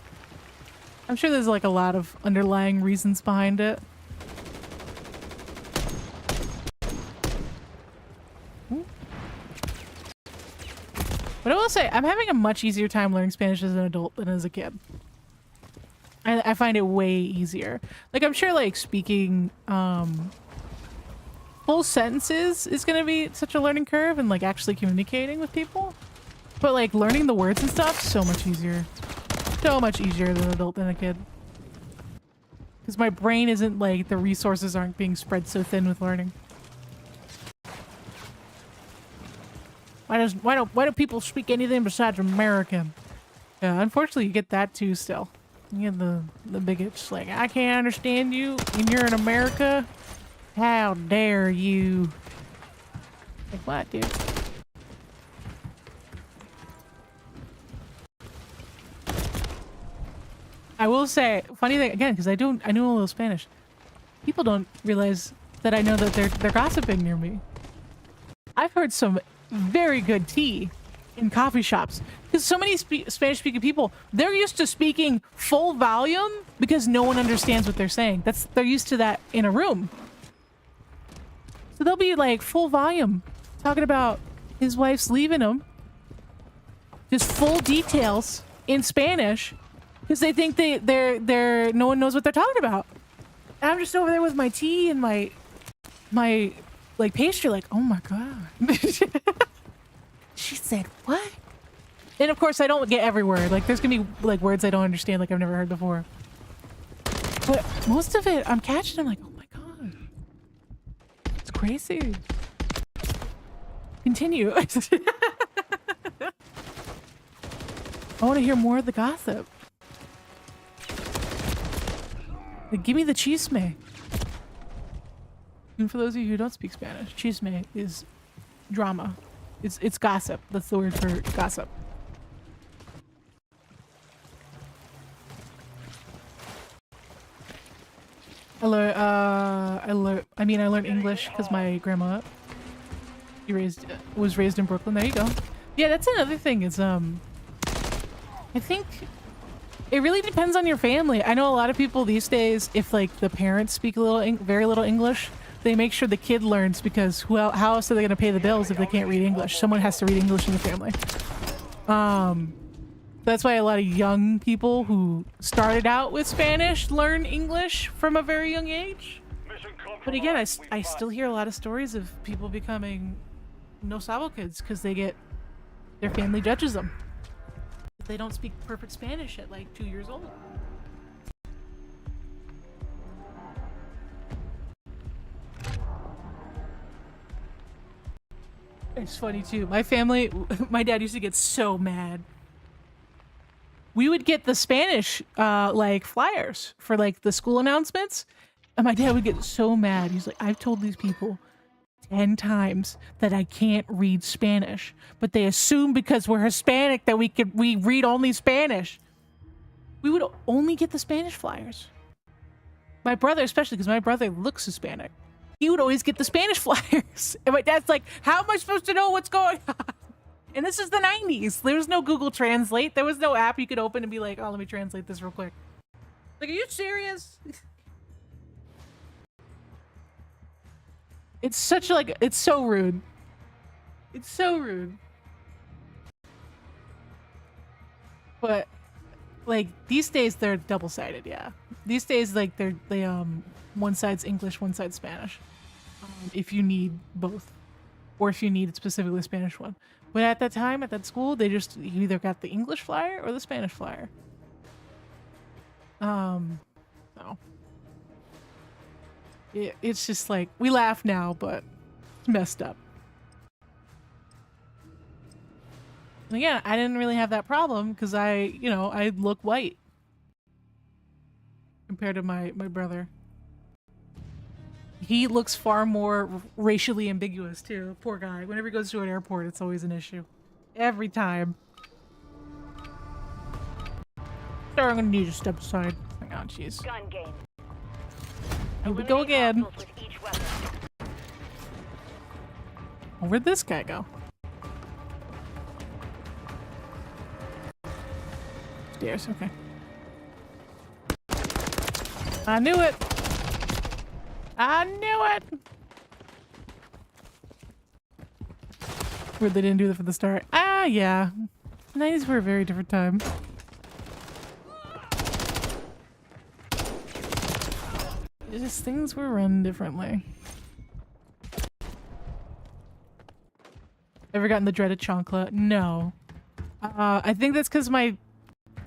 [SPEAKER 1] I'm sure there's like a lot of underlying reasons behind it. But I will say, I'm having a much easier time learning Spanish as an adult than as a kid. I find it way easier. Like, I'm sure like speaking full sentences is going to be such a learning curve and like actually communicating with people. But like learning the words and stuff, so much easier. So much easier than an adult than a kid. Because my brain isn't like, the resources aren't being spread so thin with learning. Why don't people speak anything besides American? Yeah, unfortunately you get that too still. You get the bigots like, I can't understand you and you're in America? How dare you? Like what, dude? I will say, funny thing again, because I knew a little Spanish. People don't realize that I know that they're gossiping near me. I've heard some very good tea in coffee shops because so many Spanish-speaking people, they're used to speaking full volume because no one understands what they're saying. They're used to that in a room. So they'll be like full volume, talking about his wife's leaving him, just full details in Spanish. Because they think they're no one knows what they're talking about. And I'm just over there with my tea and my like pastry like, oh my god. She said what? And of course I don't get every word. Like there's gonna be like words I don't understand like I've never heard before. But most of it I'm catching, I'm like, oh my god. It's crazy. Continue. I want to hear more of the gossip. Like, give me the chisme. And for those of you who don't speak Spanish, chisme is drama. It's gossip. That's the word for gossip. I learned English because my grandma was raised in Brooklyn. There you go. Yeah, that's another thing. Is I think it really depends on your family. I know a lot of people these days, if like the parents speak very little English, they make sure the kid learns because how else are they going to pay the bills if they can't read English? Someone has to read English in the family. That's why a lot of young people who started out with Spanish learn English from a very young age. But again, I still hear a lot of stories of people becoming no sabo kids because their family judges them. They don't speak perfect Spanish at like 2 years old. It's funny too. My family, my dad used to get so mad. We would get the Spanish like flyers for like the school announcements, and my dad would get so mad. He's like, I've told these people 10 times that I can't read Spanish, but they assume because we're Hispanic that we read only Spanish. We would only get the Spanish flyers. My brother, especially because my brother looks Hispanic, he would always get the Spanish flyers. And my dad's like, how am I supposed to know what's going on? And this is the 90s. There was no Google Translate. There was no app you could open and be like, oh, let me translate this real quick. Like, are you serious? It's such like, it's so rude. It's so rude. But like these days they're double-sided, yeah. These days like they one side's English, one side's Spanish. If you need both, or if you need specifically a Spanish one. But at that time, at that school, you either got the English flyer or the Spanish flyer. So it's just like we laugh now, but it's messed up. And again, I didn't really have that problem because I look white compared to my brother. He looks far more racially ambiguous too. Poor guy. Whenever he goes to an airport, it's always an issue. Every time. Sorry, I'm gonna need you to step aside. Oh, jeez.
[SPEAKER 4] Gun game.
[SPEAKER 1] Here we go again.
[SPEAKER 4] Hostiles with each weapon.
[SPEAKER 1] Oh, where'd this guy go? Stairs, okay. I knew it! I knew it! Weird they didn't do that for the start. Ah, yeah. 90s were a very different time. Just things were run differently. Ever gotten the dreaded chancla? No. I think that's because my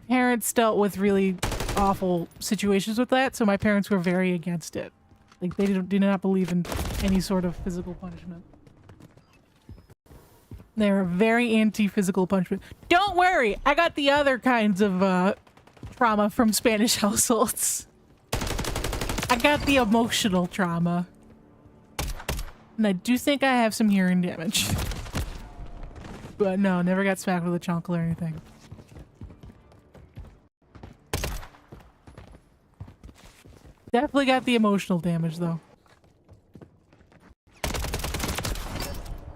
[SPEAKER 1] parents dealt with really awful situations with that, so my parents were very against it. Like, they did not believe in any sort of physical punishment. They were very anti-physical punishment. Don't worry! I got the other kinds of, trauma from Spanish households. I got the emotional trauma. And I do think I have some hearing damage. But no, never got smacked with a chancla or anything. Definitely got the emotional damage, though.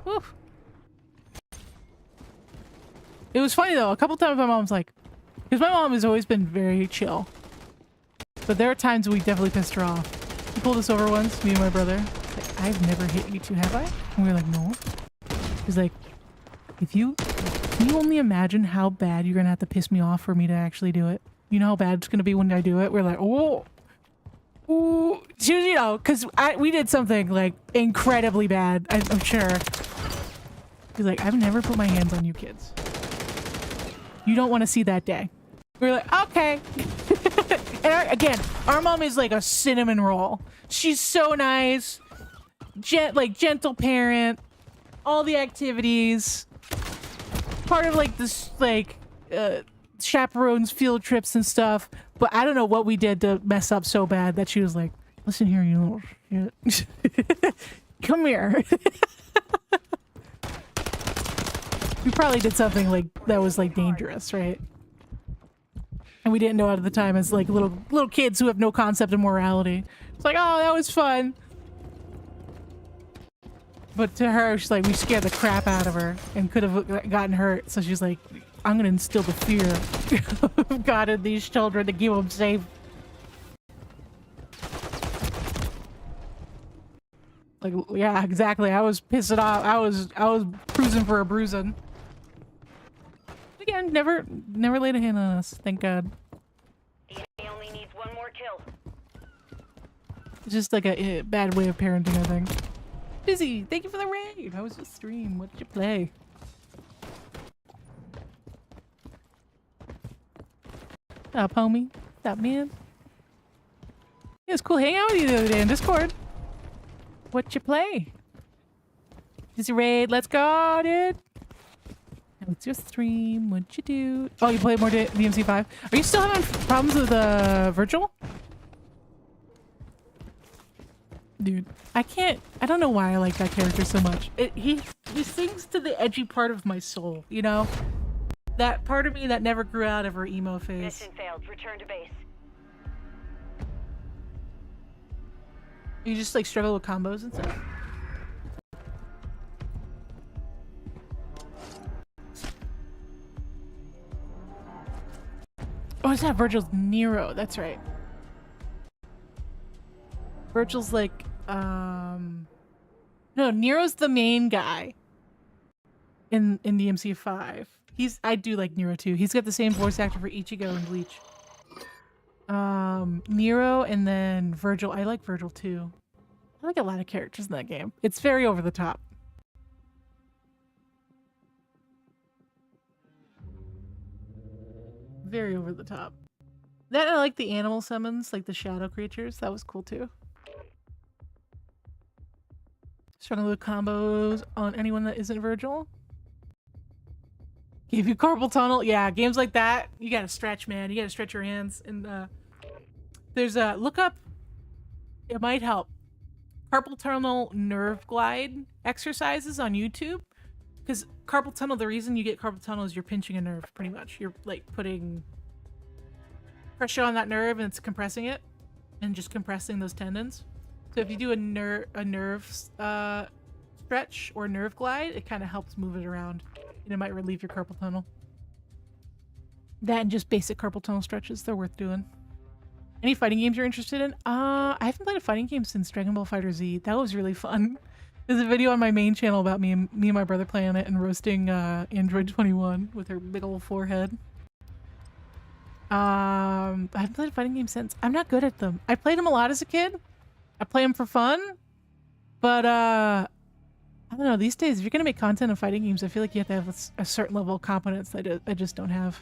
[SPEAKER 1] Whew. It was funny, though. A couple times my mom's like... Because my mom has always been very chill. But there are times we definitely pissed her off. She pulled us over once, me and my brother. Like, I've never hit you two, have I? And we were like, no. She's like, can you only imagine how bad you're gonna have to piss me off for me to actually do it? You know how bad it's gonna be when I do it? We're like, oh... Ooh, she was, you know, because we did something like incredibly bad. I'm sure. He's like, I've never put my hands on you kids. You don't want to see that day. We're like, okay. And again, our mom is like a cinnamon roll. She's so nice, gentle parent. All the activities, part of like this chaperones field trips and stuff. But I don't know what we did to mess up so bad that she was like, listen here, you little shit. Come here. We probably did something like that was like dangerous, right? And we didn't know it at the time as like little kids who have no concept of morality. It's like, oh, that was fun. But to her, she's like, we scared the crap out of her and could have gotten hurt. So she's like, I'm gonna instill the fear of God in these children to keep them safe. Like, yeah, exactly. I was pissing off. I was cruising for a bruising. Again, never laid a hand on us. Thank God.
[SPEAKER 4] He only needs one more kill.
[SPEAKER 1] It's just like a bad way of parenting, I think. Busy, thank you for the raid. How was your stream? What did you play? Stop, homie. Stop, man. Yeah, it was cool hanging out with you the other day in Discord. What you play? Busy raid, let's go, dude. Now it's your stream. What'd you do? Oh, you played more DMC5. Are you still having problems with Virgil? Dude, I don't know why I like that character so much. He sings to the edgy part of my soul, you know? That part of me that never grew out of her emo phase.
[SPEAKER 4] Mission failed. Return to base.
[SPEAKER 1] You just like struggle with combos and stuff? Oh, it's not Virgil's Nero. That's right. Virgil's like, no, Nero's the main guy in DMC5. I do like Nero too. He's got the same voice actor for Ichigo and Bleach. Nero and then Virgil. I like Virgil too. I like a lot of characters in that game. It's very over the top. Very over the top. Then I like the animal summons, like the shadow creatures. That was cool too. Strong loot combos on anyone that isn't Virgil. Gave you carpal tunnel. Yeah, games like that, you gotta stretch, man. You gotta stretch your hands. And there's a look up. It might help. Carpal tunnel nerve glide exercises on YouTube. Because carpal tunnel, the reason you get carpal tunnel is you're pinching a nerve, pretty much. You're like putting pressure on that nerve and it's compressing it, and just compressing those tendons. So if you do a nerve stretch or nerve glide, it kind of helps move it around, and it might relieve your carpal tunnel. That and just basic carpal tunnel stretches, they're worth doing. Any fighting games you're interested in? I haven't played a fighting game since Dragon Ball FighterZ. That was really fun. There's a video on my main channel about me and my brother playing it and roasting Android 21 with her big old forehead. I haven't played a fighting game since. I'm not good at them. I played them a lot as a kid. I play them for fun. But I don't know, these days, if you're gonna make content of fighting games, I feel like you have to have a certain level of competence that I just don't have.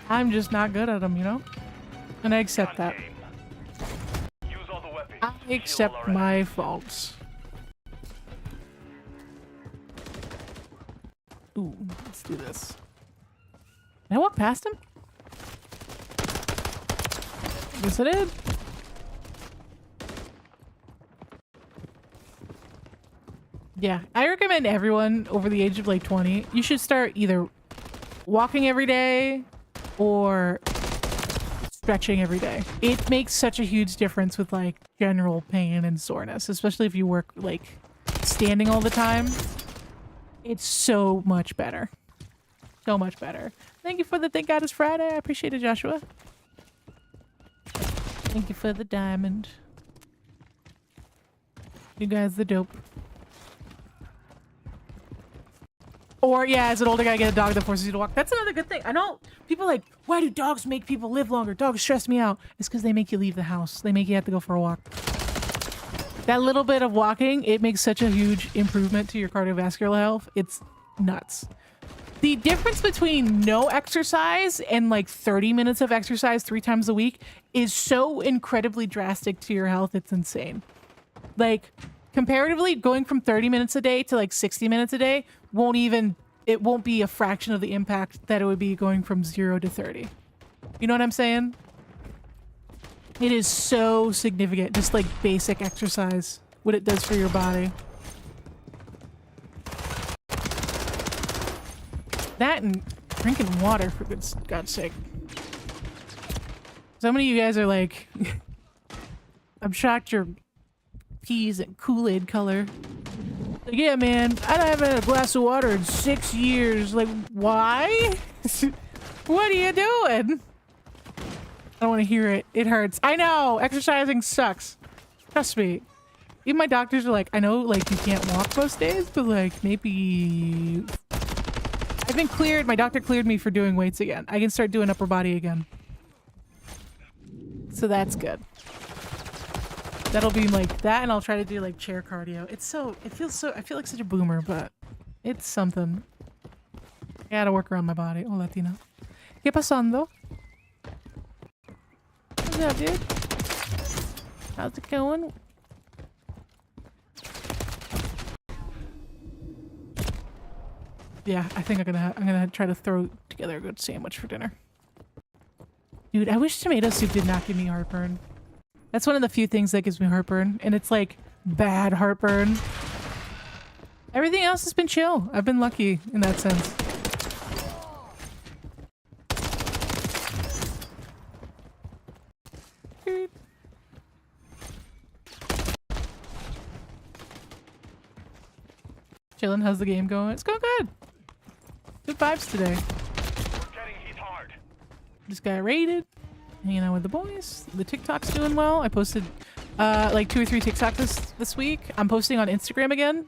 [SPEAKER 1] I'm just not good at them, you know? And I accept that.
[SPEAKER 2] Use all the weapons.
[SPEAKER 1] I accept my faults. Ooh, let's do this. Did I walk past him? Yes, I did. Yeah, I recommend everyone over the age of like 20, you should start either walking every day or stretching every day. It makes such a huge difference with like general pain and soreness, especially if you work like standing all the time. It's so much better. So much better. Thank you for the Thank God It's Friday. I appreciate it, Joshua. Thank you for the diamond. You guys are dope. Or, yeah, as an older guy, get a dog that forces you to walk. That's another good thing. I know people are like, why do dogs make people live longer? Dogs stress me out. It's because they make you leave the house. They make you have to go for a walk. That little bit of walking, it makes such a huge improvement to your cardiovascular health. It's nuts. The difference between no exercise and like 30 minutes of exercise 3 times a week is so incredibly drastic to your health. It's insane. Like, comparatively, going from 30 minutes a day to like 60 minutes a day it won't be a fraction of the impact that it would be going from 0 to 30. You know what I'm saying? It is so significant, just like basic exercise, what it does for your body. That and drinking water, for God's sake. So many of you guys are like, I'm shocked your peas and Kool-Aid color. Like, yeah, man, I haven't had a glass of water in 6 years. Like, why? What are you doing? I don't want to hear it. It hurts. I know. Exercising sucks. Trust me. Even my doctors are like, I know, like, you can't walk most days, but, like, maybe... I've been cleared. My doctor cleared me for doing weights again. I can start doing upper body again. So that's good. That'll be like that, and I'll try to do like chair cardio. I feel like such a boomer, but it's something. I gotta work around my body. Oh, Latino. ¿Qué pasando? What's up, dude? How's it going? Yeah, I think I'm gonna try to throw together a good sandwich for dinner. Dude, I wish tomato soup did not give me heartburn. That's one of the few things that gives me heartburn, and it's like bad heartburn. Everything else has been chill. I've been lucky in that sense. Chillin', how's the game going? It's going good. Good vibes today.
[SPEAKER 2] Getting hit hard.
[SPEAKER 1] Just got raided. Hanging out with the boys. The TikTok's doing well. I posted like 2 or 3 TikToks this week. I'm posting on Instagram again.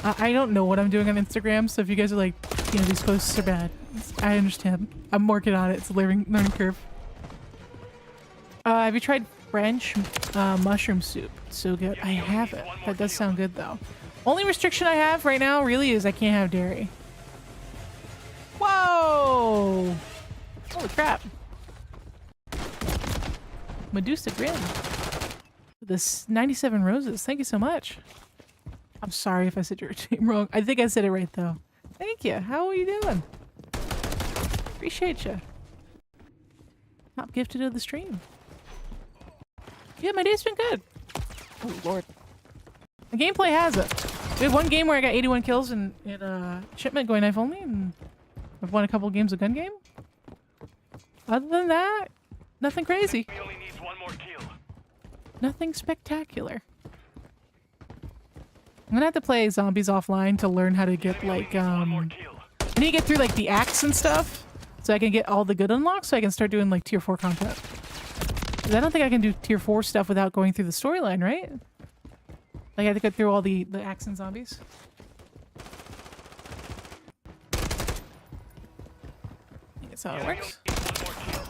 [SPEAKER 1] I don't know what I'm doing on Instagram, so if you guys are like, you know, these posts are bad, I understand. I'm working on it. It's a learning curve. Have you tried French mushroom soup? It's so good. I have it. That does sound good though. Only restriction I have right now really is I can't have dairy. Whoa! Holy crap. Medusa Grin. This 97 roses. Thank you so much. I'm sorry if I said your name wrong. I think I said it right though. Thank you. How are you doing? Appreciate you. Top gifted of the stream. Yeah, my day's been good. Oh lord. The gameplay has it. We had one game where I got 81 kills and shipment going knife only, and I've won a couple games of gun game. Other than that, nothing crazy.
[SPEAKER 2] He only needs one more kill.
[SPEAKER 1] Nothing spectacular. I'm gonna have to play zombies offline to learn how to get like
[SPEAKER 2] One more
[SPEAKER 1] I
[SPEAKER 2] kill.
[SPEAKER 1] need to get through like the axe and stuff so I can get all the good unlocks so I can start doing like tier 4 content. 'Cause I don't think I can do tier 4 stuff without going through the storyline, right? Like I have to go through all the axe and zombies. That's how it works.
[SPEAKER 2] One more kill.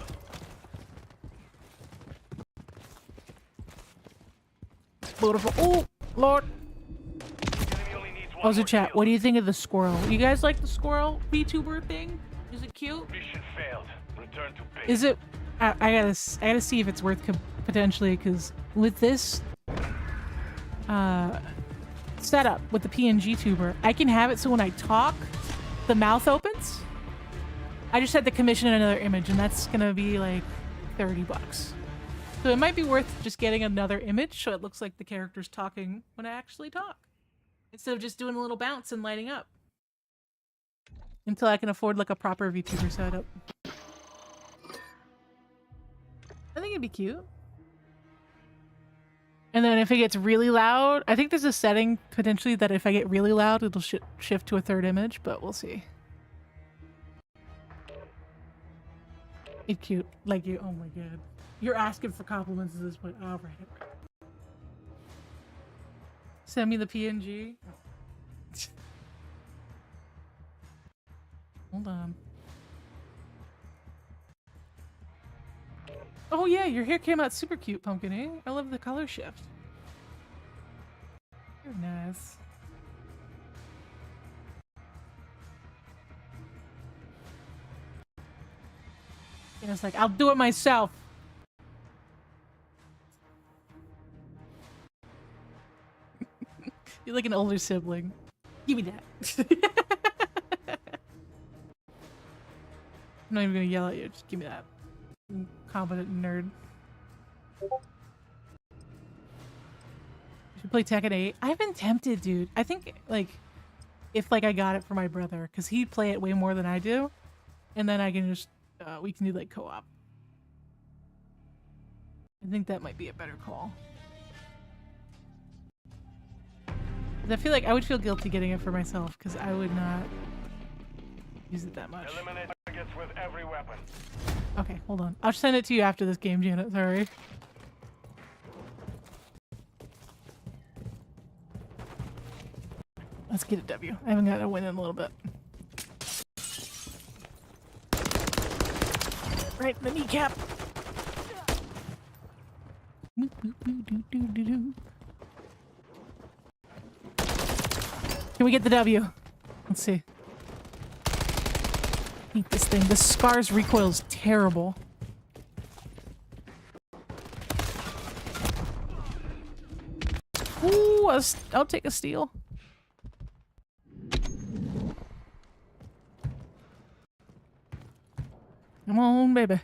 [SPEAKER 1] Beautiful. Oh, lord.
[SPEAKER 2] Enemy only needs one
[SPEAKER 1] Also,
[SPEAKER 2] more
[SPEAKER 1] chat,
[SPEAKER 2] kill.
[SPEAKER 1] what do you think of the squirrel? You guys like the squirrel VTuber thing? Is it cute?
[SPEAKER 2] Mission failed. Return to base.
[SPEAKER 1] Is it? I gotta see if it's worth potentially, because with this setup with the PNG tuber, I can have it so when I talk, the mouth opens. I just had to commission another image, and that's gonna be like $30. So it might be worth just getting another image so it looks like the character's talking when I actually talk, instead of just doing a little bounce and lighting up. Until I can afford like a proper VTuber setup. I think it'd be cute. And then if it gets really loud, I think there's a setting potentially that if I get really loud, it'll shift to a third image, but we'll see. It's cute. Like you. Oh my god. You're asking for compliments at this point. Oh, right. Send me the PNG. Hold on. Oh yeah, your hair came out super cute, Pumpkin, eh? I love the color shift. You're nice. And it's like, I'll do it myself. You're like an older sibling. Give me that. I'm not even gonna yell at you, just give me that. Competent nerd. Should play Tekken 8. I've been tempted, dude. I think, like, if, like, I got it for my brother, because he'd play it way more than I do, and then I can just, we can do, like, co-op. I think that might be a better call. 'Cause I feel like I would feel guilty getting it for myself, because I would not use it that much.
[SPEAKER 2] Eliminate targets with every weapon.
[SPEAKER 1] Okay, hold on. I'll send it to you after this game, Janet. Sorry. Let's get a W. I haven't got a win in a little bit. Right in the kneecap. Can we get the W? Let's see. Hate this thing. The Scar's recoil is terrible. Ooh, I'll take a steal. Come on, baby.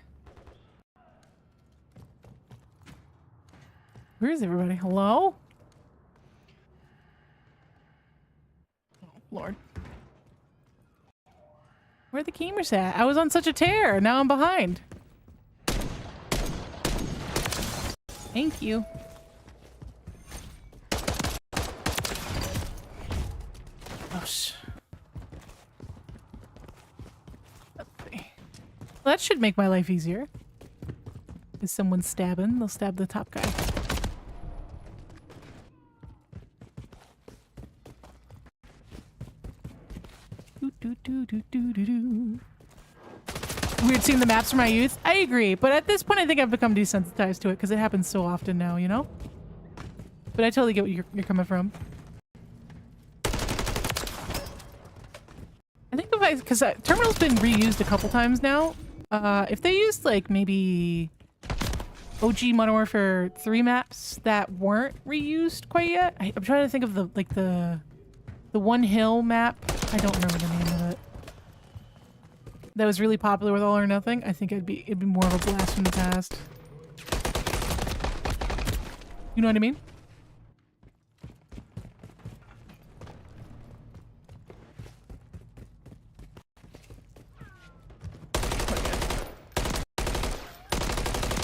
[SPEAKER 1] Where is everybody? Hello? Oh, Lord. Where the gamers at? I was on such a tear. Now I'm behind. Thank you. Oh, let's see. Well, that should make my life easier. If someone's stabbing, they'll stab the top guy. Weird seeing the maps from my youth. I agree, but at this point, I think I've become desensitized to it because it happens so often now, you know? But I totally get what you're coming from. I think because Terminal's been reused a couple times now. If they used like maybe OG Modern Warfare 3 maps that weren't reused quite yet. I'm trying to think of the one hill map. I don't remember the name of it. That was really popular with All or Nothing. I think it'd be more of a blast from the past. You know what I mean?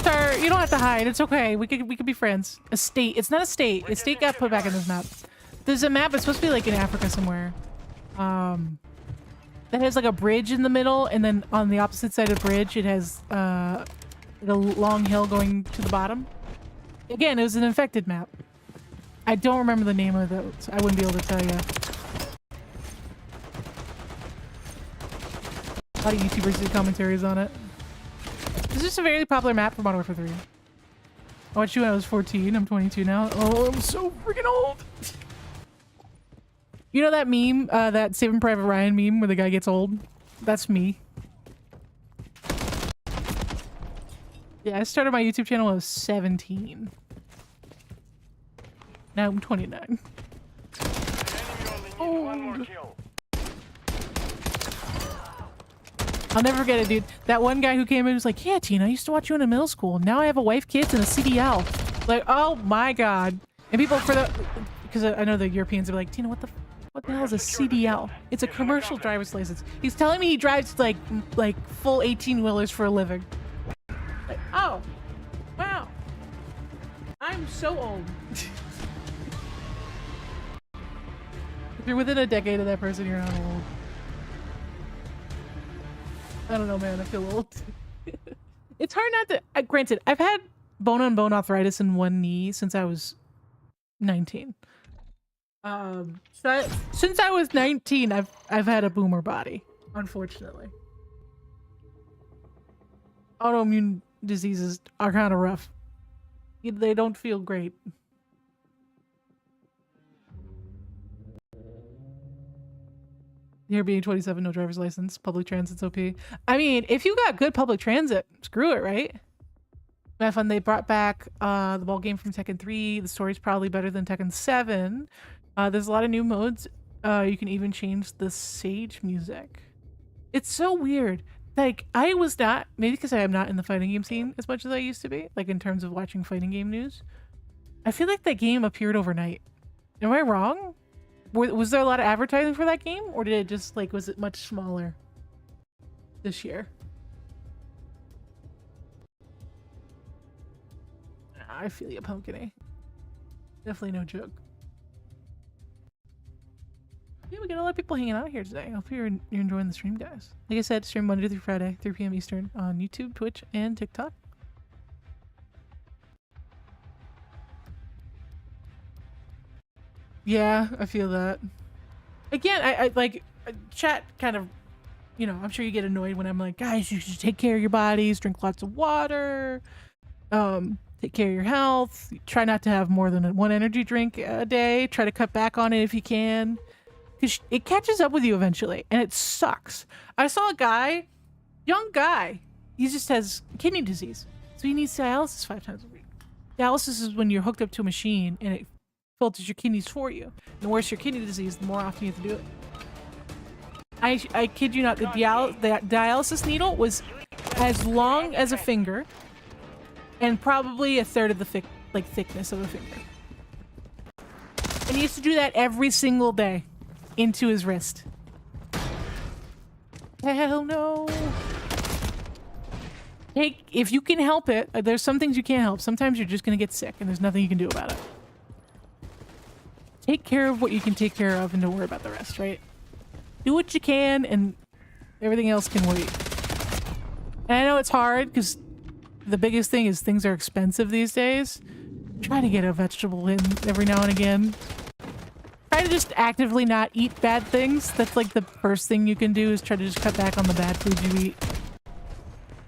[SPEAKER 1] Sir, you don't have to hide. It's okay. We could be friends. A state. It's not a state. A state got put back in this map. There's a map. It's supposed to be like in Africa somewhere. That has like a bridge in the middle, and then on the opposite side of the bridge, it has like a long hill going to the bottom. Again, it was an infected map. I don't remember the name of it, so I wouldn't be able to tell you. A lot of YouTubers do commentaries on it. It's just a very popular map for Modern Warfare 3. I watched you when I was 14. I'm 22 now. Oh, I'm so freaking old. You know that meme, that Saving Private Ryan meme where the guy gets old? That's me. Yeah, I started my YouTube channel when I was 17. Now I'm 29. Old. I'll never forget it, dude. That one guy who came in was like, yeah, Tina, I used to watch you in middle school. Now I have a wife, kids, and a CDL. Like, oh my god. And people for the... Because I know the Europeans are like, Tina, what the hell is a CDL? It's a commercial driver's license. He's telling me he drives like full 18-wheelers for a living. Like, oh, wow. I'm so old. If you're within a decade of that person, you're not old. I don't know, man. I feel old. It's hard not to... granted, I've had bone-on-bone arthritis in one knee since I was 19. So since I was 19, I've had a boomer body, unfortunately. Autoimmune diseases are kind of rough. They don't feel great. Here being 27, no driver's license, public transit's OP. I mean, if you got good public transit, screw it, right? Have fun. They brought back the ball game from Tekken 3. The story's probably better than Tekken 7. There's a lot of new modes. You can even change the sage music. It's so weird. Like, I was not, maybe because I am not in the fighting game scene as much as I used to be, like in terms of watching fighting game news. I feel like that game appeared overnight. Am I wrong? Was there a lot of advertising for that game? Or did it just, like, was it much smaller this year? I feel you, Pumpkin. Definitely no joke. Yeah, we got a lot of people hanging out here today. I hope you're enjoying the stream, guys. Like I said, stream Monday through Friday, 3 p.m. Eastern on YouTube, Twitch, and TikTok. Yeah, I feel that. Again, I like chat kind of, you know, I'm sure you get annoyed when I'm like, guys, you should take care of your bodies, drink lots of water, take care of your health, try not to have more than one energy drink a day, try to cut back on it if you can. Because it catches up with you eventually, and it sucks. I saw a guy, young guy, he just has kidney disease. So he needs dialysis 5 times a week. Dialysis is when you're hooked up to a machine and it filters your kidneys for you. And the worse your kidney disease, the more often you have to do it. I kid you not, the dialysis needle was as long as a finger and probably a third of the thickness of a finger. And he used to do that every single day into his wrist. Hell no. If you can help it, there's some things you can't help. Sometimes you're just gonna get sick and there's nothing you can do about it. Take care of what you can take care of and don't worry about the rest, right? Do what you can and everything else can wait. And I know it's hard because the biggest thing is things are expensive these days. Try to get a vegetable in every now and again. Try to just actively not eat bad things. That's like the first thing you can do is try to just cut back on the bad food you eat.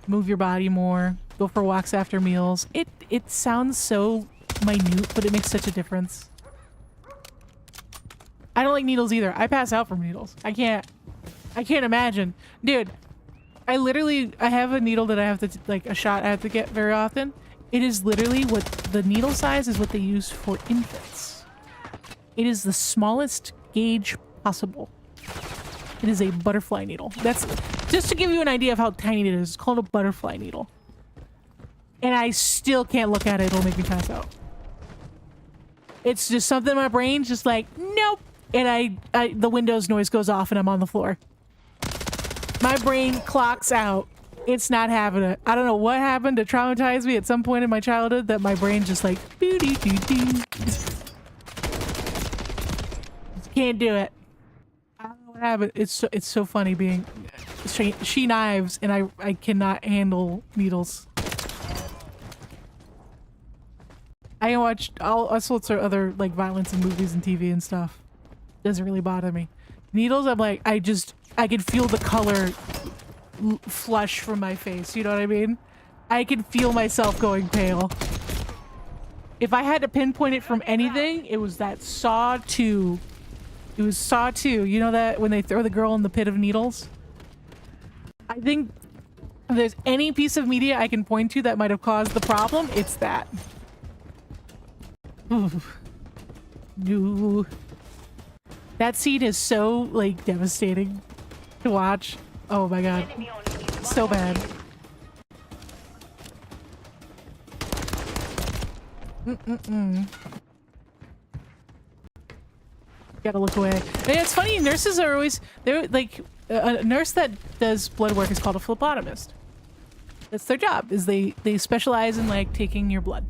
[SPEAKER 1] Move your body more. Go for walks after meals. It sounds so minute, but it makes such a difference. I don't like needles either. I pass out from needles. I can't imagine. Dude, I have a needle that I have to, like a shot I have to get very often. It is literally what the needle size is what they use for infants. It is the smallest gauge possible. It is a butterfly needle. That's just to give you an idea of how tiny it is. It's called a butterfly needle. And I still can't look at it. It'll make me pass out. It's just something in my brain's just like, nope. And the Windows noise goes off and I'm on the floor. My brain clocks out. It's not having it. I don't know what happened to traumatize me at some point in my childhood that my brain just like, doo-doo-doo-doo. Can't do it. I don't know what happened. It's so funny being SheKnives and I cannot handle needles. I watch all sorts of other like violence in movies and TV and stuff. Doesn't really bother me. Needles, I'm like, I can feel the color flush from my face. You know what I mean? I can feel myself going pale. If I had to pinpoint it from anything, it was that Saw 2. It was Saw 2. You know that when they throw the girl in the pit of needles? I think if there's any piece of media I can point to that might have caused the problem, it's that. Oof. No. That scene is so, like, devastating to watch. Oh my god. So bad. Gotta look away. And it's funny, nurses are always... They're, like... A nurse that does blood work is called a phlebotomist. That's their job, is they specialize in, like, taking your blood.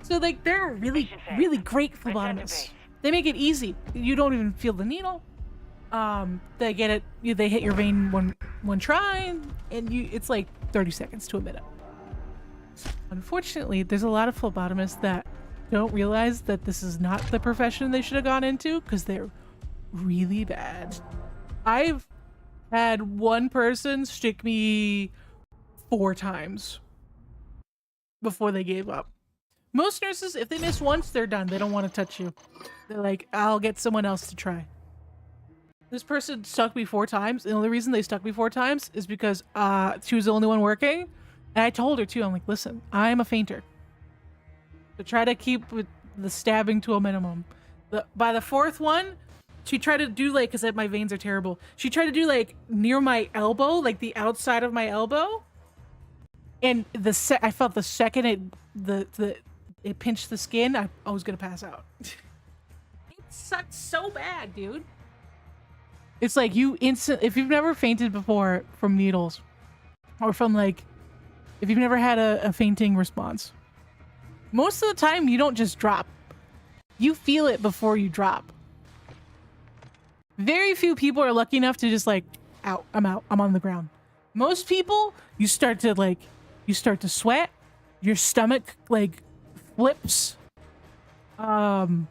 [SPEAKER 1] So, like, they're really, really great phlebotomists. They make it easy. You don't even feel the needle. They get it. They hit your vein one try, and it's like 30 seconds to a minute. Unfortunately, there's a lot of phlebotomists that don't realize that this is not the profession they should have gone into because they're really bad. I've had one person stick me 4 times before they gave up. Most nurses, if they miss once, they're done. They don't want to touch you. They're like, I'll get someone else to try. This person stuck me 4 times. And the only reason they stuck me 4 times is because she was the only one working. And I told her too, I'm like, listen, I'm a fainter. So try to keep the stabbing to a minimum. By the 4th one, she tried to do like, because my veins are terrible. She tried to do like near my elbow, like the outside of my elbow. And I felt the second it pinched the skin, I was gonna pass out. It sucked so bad, dude. It's like if you've never fainted before from needles, or from like, if you've never had a fainting response, most of the time you don't just drop. You feel it before you drop. Very few people are lucky enough to just like, I'm out, I'm on the ground. Most people, you start to sweat, your stomach like flips, your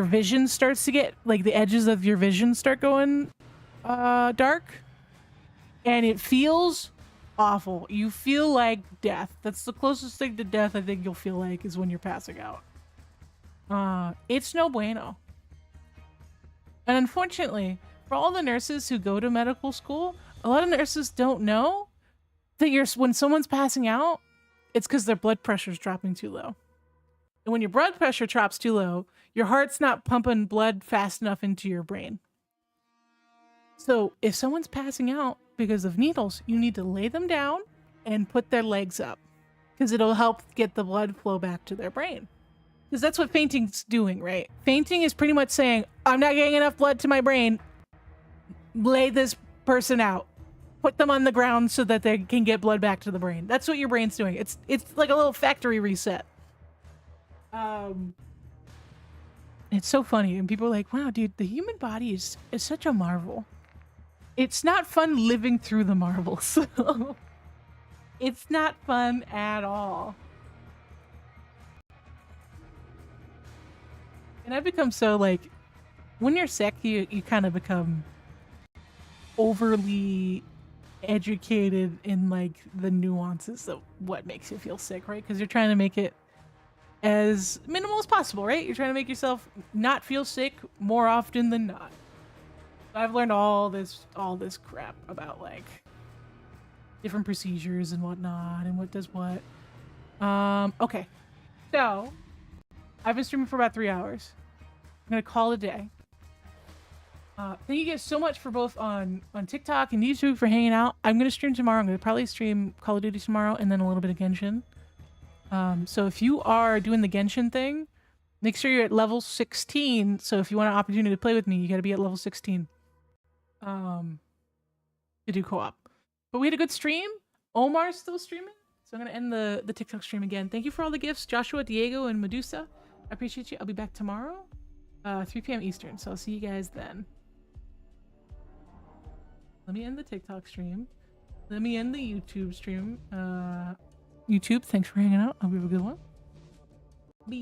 [SPEAKER 1] vision starts to get, like the edges of your vision start going dark, and it feels awful. You feel like death. That's the closest thing to death I think you'll feel like is when you're passing out. It's no bueno. And unfortunately, for all the nurses who go to medical school, a lot of nurses don't know that when someone's passing out, it's because their blood pressure is dropping too low. And when your blood pressure drops too low, your heart's not pumping blood fast enough into your brain. So if someone's passing out because of needles, you need to lay them down and put their legs up, because it'll help get the blood flow back to their brain. Because that's what fainting's doing, right? Fainting is pretty much saying, I'm not getting enough blood to my brain. Lay this person out. Put them on the ground so that they can get blood back to the brain. That's what your brain's doing. It's like a little factory reset. It's so funny, and people are like, wow, dude, the human body is such a marvel. It's not fun living through the marvels. It's not fun at all. And I've become so like, when you're sick, you kind of become overly educated in like the nuances of what makes you feel sick, right? Because you're trying to make it as minimal as possible, right? You're trying to make yourself not feel sick more often than not. I've learned all this crap about like different procedures and whatnot and what does what. Okay. So I've been streaming for about 3 hours. I'm gonna call it a day. Thank you guys so much for both on TikTok and YouTube for hanging out. I'm gonna stream tomorrow. I'm gonna probably stream Call of Duty tomorrow and then a little bit of Genshin. So if you are doing the Genshin thing, make sure you're at level 16. So if you want an opportunity to play with me, you gotta be at level 16. To do co-op. But we had a good stream. Omar's still streaming. So I'm gonna end the TikTok stream again. Thank you for all the gifts, Joshua, Diego, and Medusa. I appreciate you. I'll be back tomorrow, 3 p.m. Eastern. So I'll see you guys then. Let me end the TikTok stream. Let me end the YouTube stream. YouTube, thanks for hanging out. Hope you have a good one.